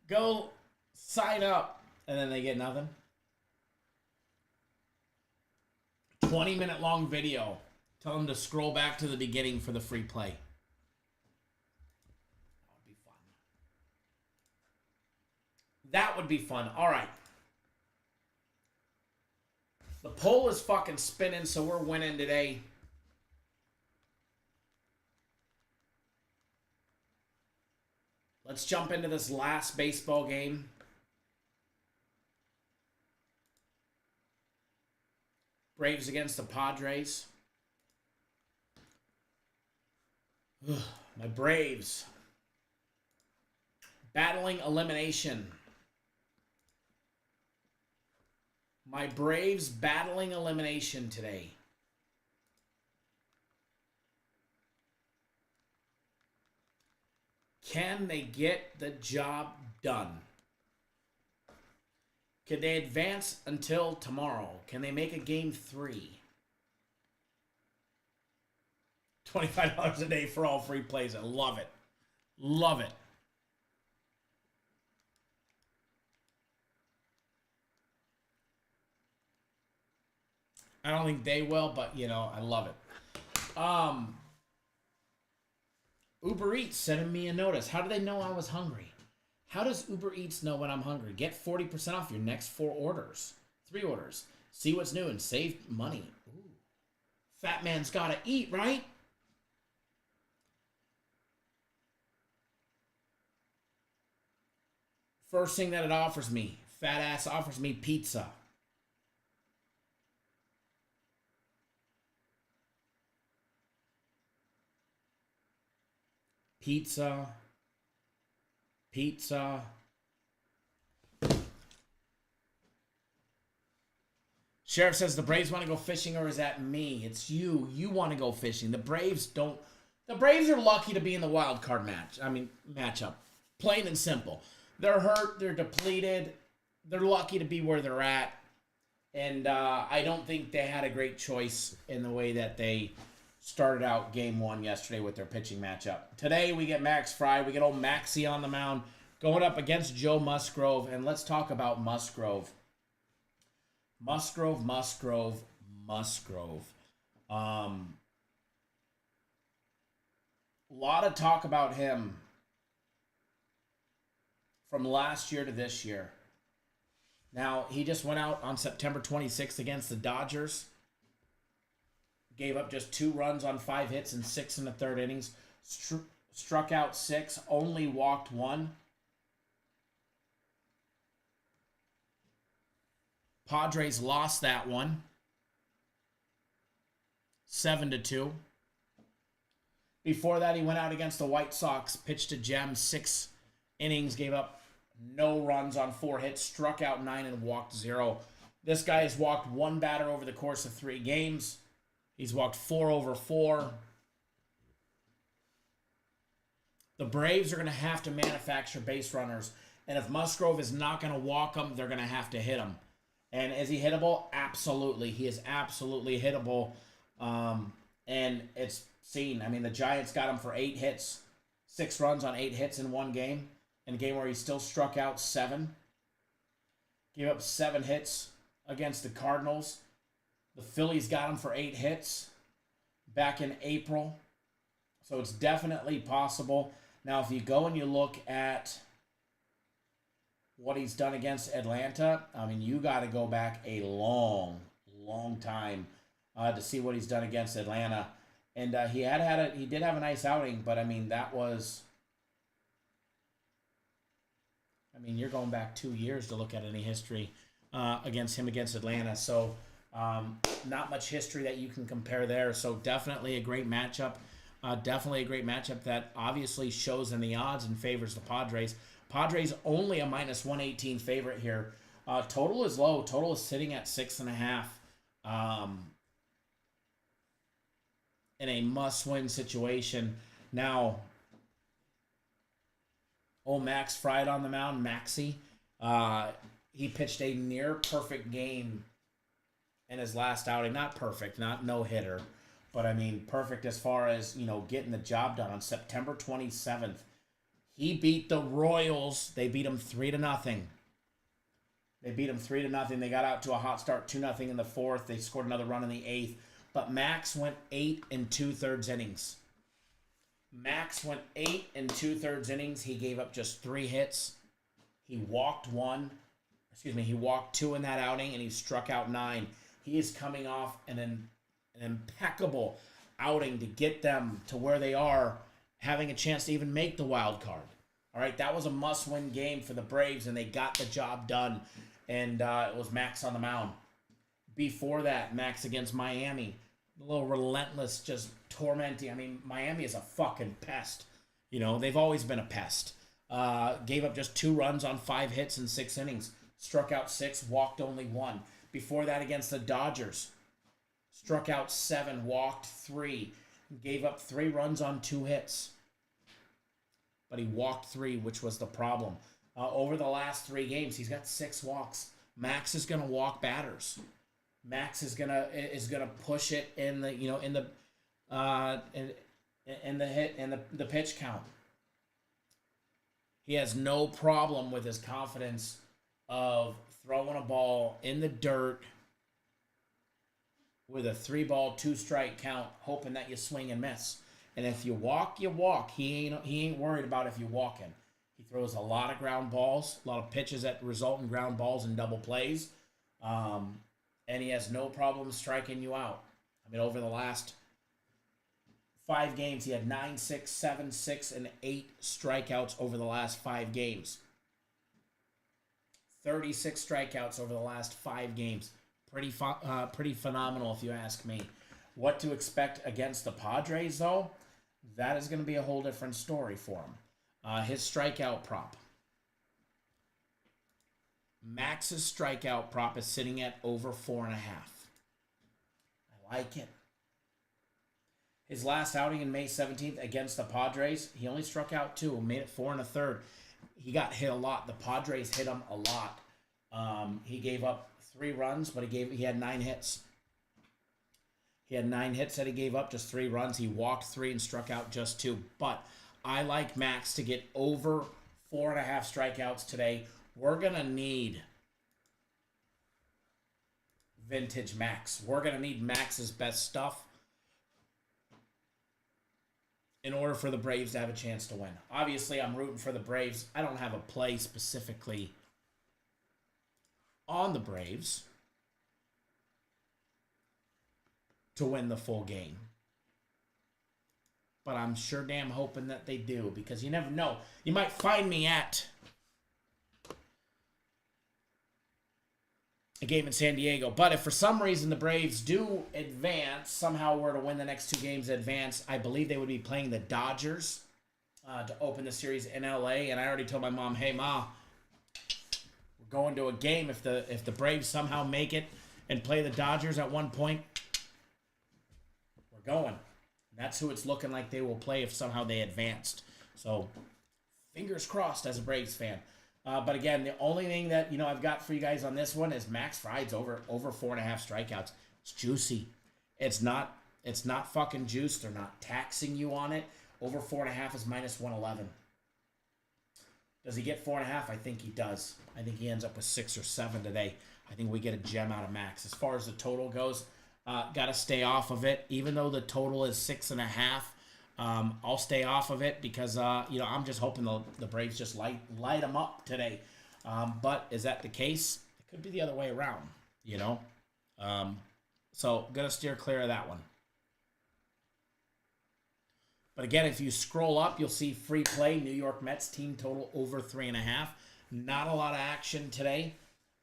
C: Go sign up, and then they get nothing. 20-minute long video. Tell them to scroll back to the beginning for the free play. That would be fun. That would be fun. All right. The poll is fucking spinning, so we're winning today. Let's jump into this last baseball game. Braves against the Padres. My Braves. Battling elimination. My Braves battling elimination today. Can they get the job done? Can they advance until tomorrow? Can they make a game 3? $25 a day for all free plays. I love it. Love it. I don't think they will, but, you know, I love it. Uber Eats sending me a notice. How do they know I was hungry? How does Uber Eats know when I'm hungry? Get 40% off your next 4 orders. 3 orders. See what's new and save money. Ooh. Fat man's gotta eat, right? First thing that it offers me, fat ass offers me pizza. Pizza. Pizza. Sheriff says the Braves want to go fishing, or is that me? It's you. You want to go fishing. The Braves don't. The Braves are lucky to be in the wild card matchup. Plain and simple. They're hurt. They're depleted. They're lucky to be where they're at. And I don't think they had a great choice in the way that they started out game 1 yesterday with their pitching matchup. Today we get Max Fry. We get old Maxie on the mound going up against Joe Musgrove. And let's talk about Musgrove. Musgrove. A lot of talk about him from last year to this year. Now, he just went out on September 26th against the Dodgers. Gave up just 2 runs on 5 hits in 6 1/3 innings. Struck out 6, only walked 1. Padres lost that one 7-2. Before that, he went out against the White Sox, pitched a gem, 6 innings, gave up no runs on 4 hits, struck out 9 and walked 0. This guy has walked 1 batter over the course of 3 games. He's walked 4 over 4. The Braves are going to have to manufacture base runners. And if Musgrove is not going to walk them, they're going to have to hit him. And is he hittable? Absolutely. He is absolutely hittable. And it's seen. I mean, the Giants got him for 8 hits. 6 runs on 8 hits in 1 game. In a game where he still struck out 7. Gave up 7 hits against the Cardinals. The Phillies got him for 8 hits back in April. So it's definitely possible. Now, if you go and you look at what he's done against Atlanta, I mean, you got to go back a long time to see what he's done against Atlanta. And he did have a nice outing, but I mean, that was, I mean, you're going back 2 years to look at any history against Atlanta. So not much history that you can compare there. So definitely a great matchup. Definitely a great matchup that obviously shows in the odds and favors the Padres. Padres only a -118 favorite here. Total is low. Total is sitting at 6.5. In a must-win situation. Now, old Max Fried on the mound, Maxie. He pitched a near-perfect game in his last outing. Not perfect, not no-hitter. But, I mean, perfect as far as, you know, getting the job done. On September 27th, he beat the Royals. They beat him 3-0. They beat him 3-0. They got out to a hot start, 2-0 in the 4th. They scored another run in the 8th. But Max went 8 2/3 innings. Max went 8 2/3 innings. He gave up just 3 hits. He walked he walked 2 in that outing, and he struck out 9. He is coming off an impeccable outing to get them to where they are, having a chance to even make the wild card. All right, that was a must-win game for the Braves, and they got the job done. And it was Max on the mound. Before that, Max against Miami. A little relentless, just tormenting. I mean, Miami is a fucking pest. You know, they've always been a pest. Gave up just 2 runs on 5 hits in 6 innings. Struck out 6, walked only 1. Before that, against the Dodgers. Struck out 7, walked 3. Gave up 3 runs on 2 hits. But he walked 3, which was the problem. Over the last 3 games, he's got 6 walks. Max is going to walk batters. Max is gonna push it in the the pitch count. He has no problem with his confidence of throwing a ball in the dirt with a 3-ball, 2-strike count, hoping that you swing and miss. And if you walk, you walk. He ain't worried about if you're walking. He throws a lot of ground balls, a lot of pitches that result in ground balls and double plays. And he has no problem striking you out. I mean, over the last 5 games, he had 9, 6, 7, 6, and 8 strikeouts over the last 5 games. 36 strikeouts over the last 5 games. Pretty phenomenal, if you ask me. What to expect against the Padres, though, that is going to be a whole different story for him. His strikeout prop. Max's strikeout prop is sitting at over 4.5. I like it. His last outing in May 17th against the Padres, he only struck out 2, made it 4 1/3. He got hit a lot. The Padres hit him a lot. He gave up 3 runs, but he had 9 hits. He had 9 hits that he gave up, just 3 runs. He walked 3 and struck out just 2. But I like Max to get over 4.5 strikeouts today. We're going to need vintage Max. We're going to need Max's best stuff in order for the Braves to have a chance to win. Obviously, I'm rooting for the Braves. I don't have a play specifically on the Braves to win the full game. But I'm sure damn hoping that they do, because you never know. You might find me at a game in San Diego. But if for some reason the Braves do advance, somehow were to win the next 2 games, advance, I believe they would be playing the Dodgers to open the series in LA. And I already told my mom, hey, Ma, we're going to a game. If the Braves somehow make it and play the Dodgers at one point, we're going. That's who it's looking like they will play if somehow they advanced. So fingers crossed as a Braves fan. But again, the only thing that I've got for you guys on this one is Max Fried's over 4.5 strikeouts. It's juicy. It's not fucking juice. They're not taxing you on it. Over 4.5 is -111. Does he get 4.5? I think he does. I think he ends up with 6 or 7 today. I think we get a gem out of Max. As far as the total goes, got to stay off of it. Even though the total is 6.5. I'll stay off of it because, I'm just hoping the Braves just light them up today. But is that the case? It could be the other way around, So, going to steer clear of that one. But again, if you scroll up, you'll see free play. New York Mets team total over 3.5. Not a lot of action today,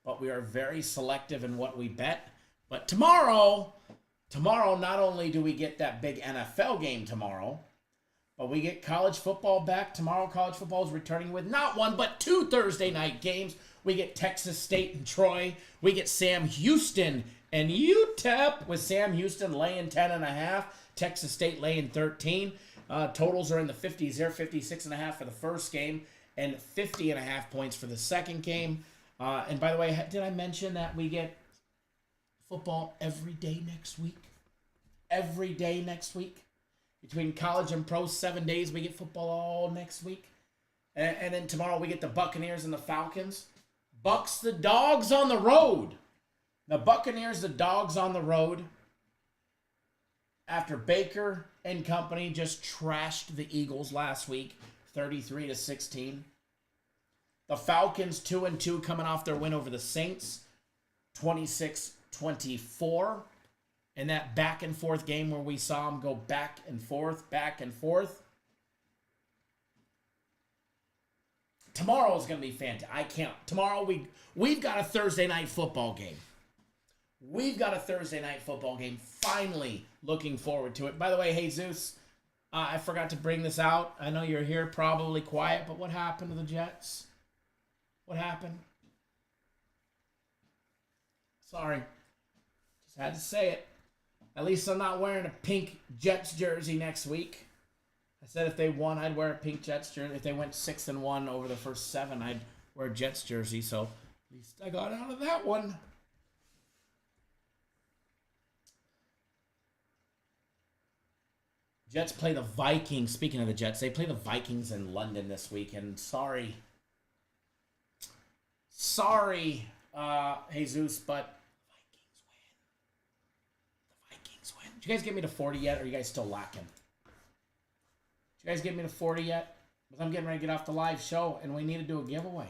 C: but we are very selective in what we bet. But tomorrow, not only do we get that big NFL game tomorrow, but we get college football back. Tomorrow, college football is returning with not 1, but 2 Thursday night games. We get Texas State and Troy. We get Sam Houston and UTEP, with Sam Houston laying 10.5. Texas State laying 13. Totals are in the 50s there, 56.5 for the first game and 50.5 points for the second game. And by the way, did I mention that we get football every day next week? Every day next week. Between college and pro, 7 days, we get football all next week. And then tomorrow we get the Buccaneers and the Falcons. Bucks the Dogs on the road. The Buccaneers, the Dogs on the road. After Baker and company just trashed the Eagles last week, 33-16. The Falcons 2-2 coming off their win over the Saints, 26-24. In that back and forth game where we saw them go back and forth, back and forth. Tomorrow is going to be fantastic. I can't. Tomorrow we've got a Thursday night football game. We've got a Thursday night football game. Finally looking forward to it. By the way, Jesus, I forgot to bring this out. I know you're here probably quiet, but what happened to the Jets? What happened? Sorry. Just had to say it. At least I'm not wearing a pink Jets jersey next week. I said if they won, I'd wear a pink Jets jersey. If they went 6-1 over the first 7, I'd wear a Jets jersey. So at least I got out of that one. Jets play the Vikings. Speaking of the Jets, they play the Vikings in London this week. And sorry, Jesus, but the Vikings win. Did you guys get me to 40 yet, or are you guys still lacking? Did you guys get me to 40 yet? Because I'm getting ready to get off the live show, and we need to do a giveaway.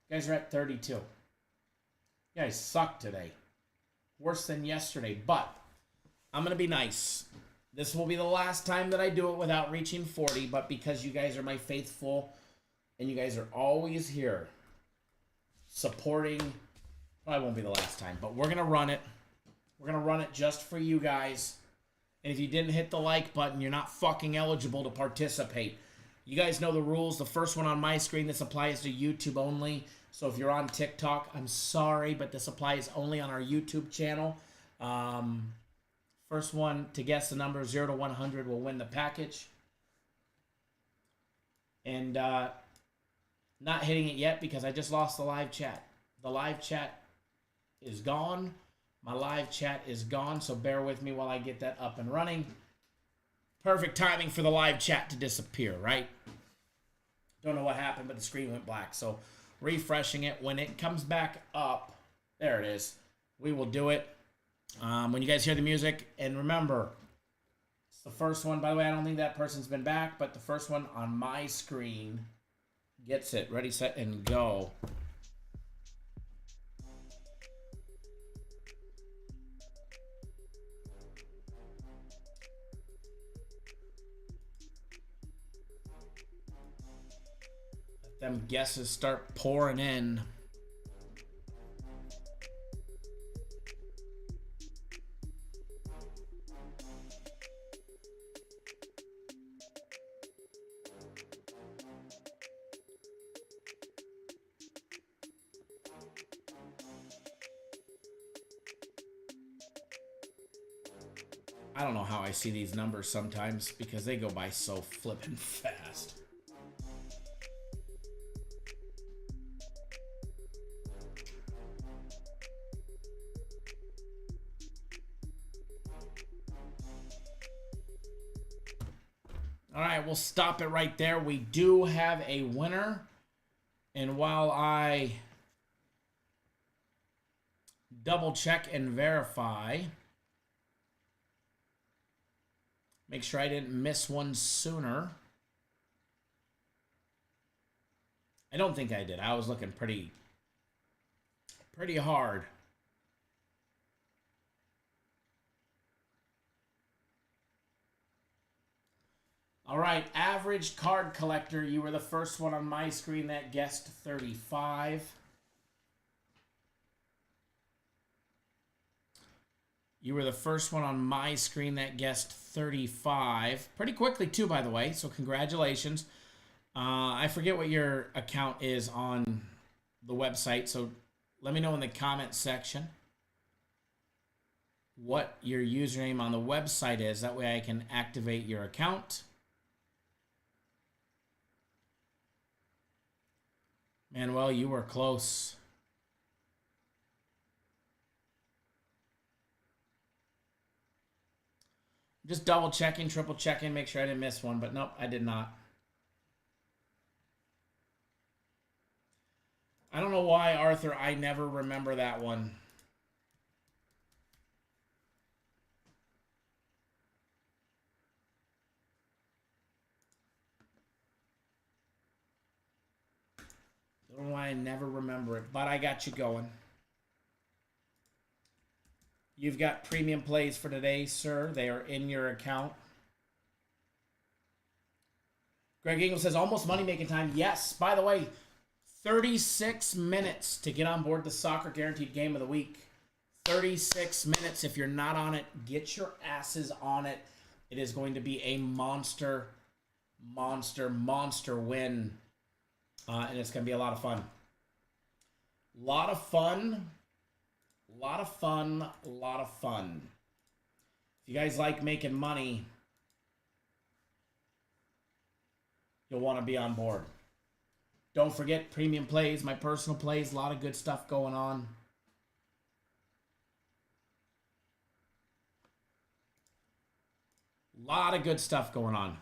C: You guys are at 32. You guys suck today. Worse than yesterday, but I'm going to be nice. This will be the last time that I do it without reaching 40, but because you guys are my faithful, and you guys are always here supporting, probably won't be the last time, but we're going to run it. We're going to run it just for you guys. And if you didn't hit the like button, you're not fucking eligible to participate. You guys know the rules. The first one on my screen, this applies to YouTube only. So if you're on TikTok, I'm sorry, but this applies only on our YouTube channel. First one to guess the number 0 to 100 will win the package. And not hitting it yet because I just lost the live chat. The live chat is gone. My live chat is gone, so bear with me while I get that up and running. Perfect timing for the live chat to disappear, right? Don't know what happened, but the screen went black. So refreshing it. When it comes back up, there it is. We will do it. When you guys hear the music, and remember, it's the first one. By the way, I don't think that person's been back, but the first one on my screen gets it. Ready, set, and go. Let them guesses start pouring in. I don't know how I see these numbers sometimes because they go by so flippin' fast. All right, we'll stop it right there. We do have a winner. And while I double check and verify, make sure I didn't miss one sooner. I don't think I did. I was looking pretty hard. All right, average card collector. You were the first one on my screen that guessed 35. You were the first one on my screen that guessed 35. Pretty quickly, too, by the way, so congratulations. I forget what your account is on the website, so let me know in the comment section what your username on the website is. That way I can activate your account. Manuel, you were close. Just double checking, triple checking, make sure I didn't miss one, but nope, I did not. I don't know why, Arthur, I never remember that one. I don't know why I never remember it, but I got you going. You've got premium plays for today, sir. They are in your account. Greg Ingle says, almost money-making time. Yes, by the way, 36 minutes to get on board the Soccer Guaranteed Game of the Week. 36 minutes. If you're not on it, get your asses on it. It is going to be a monster win. And it's going to be a lot of fun. Lot of fun. If you guys like making money, you'll want to be on board. Don't forget premium plays, my personal plays, a lot of good stuff going on. A lot of good stuff going on.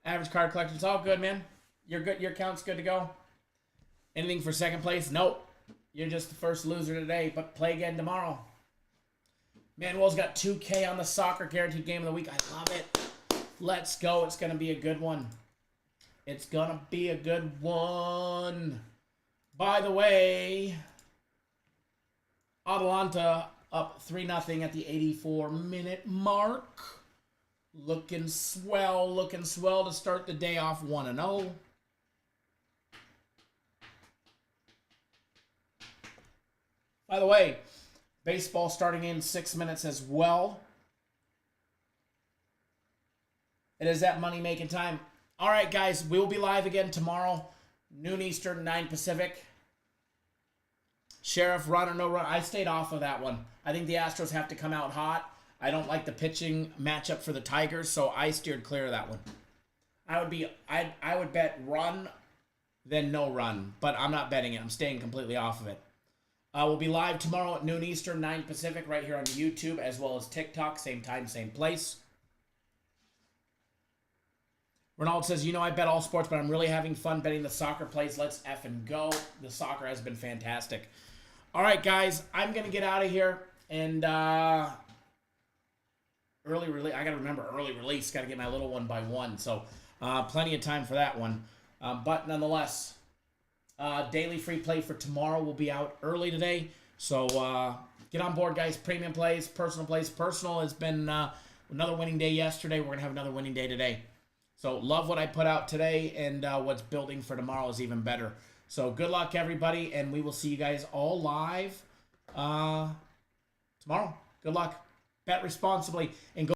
C: Average card collection, it's all good, man. You're good. Your account's good to go. Anything for second place? Nope. You're just the first loser today, but play again tomorrow. Manuel's got 2K on the Soccer Guaranteed Game of the Week. I love it. Let's go. It's going to be a good one. It's going to be a good one. By the way, Atalanta up 3-0 at the 84-minute mark. Looking swell to start the day off 1-0. By the way, baseball starting in 6 minutes as well. It is that money-making time. All right, guys, we will be live again tomorrow, noon Eastern, 9 Pacific. Sheriff, run or no run. I stayed off of that one. I think the Astros have to come out hot. I don't like the pitching matchup for the Tigers, so I steered clear of that one. I would bet run, then no run, but I'm not betting it. I'm staying completely off of it. We'll be live tomorrow at noon Eastern, 9 Pacific, right here on YouTube, as well as TikTok. Same time, same place. Ronald says, I bet all sports, but I'm really having fun betting the soccer plays. Let's effing go. The soccer has been fantastic. All right, guys, I'm going to get out of here. And early release. I got to remember early release. Got to get my little one by 1. So plenty of time for that one. But nonetheless, daily free play for tomorrow will be out early today. So get on board, guys. Premium plays, personal plays. Personal has been another winning day yesterday. We're going to have another winning day today. So love what I put out today, and what's building for tomorrow is even better. So good luck, everybody, and we will see you guys all live tomorrow. Good luck. Bet responsibly and go.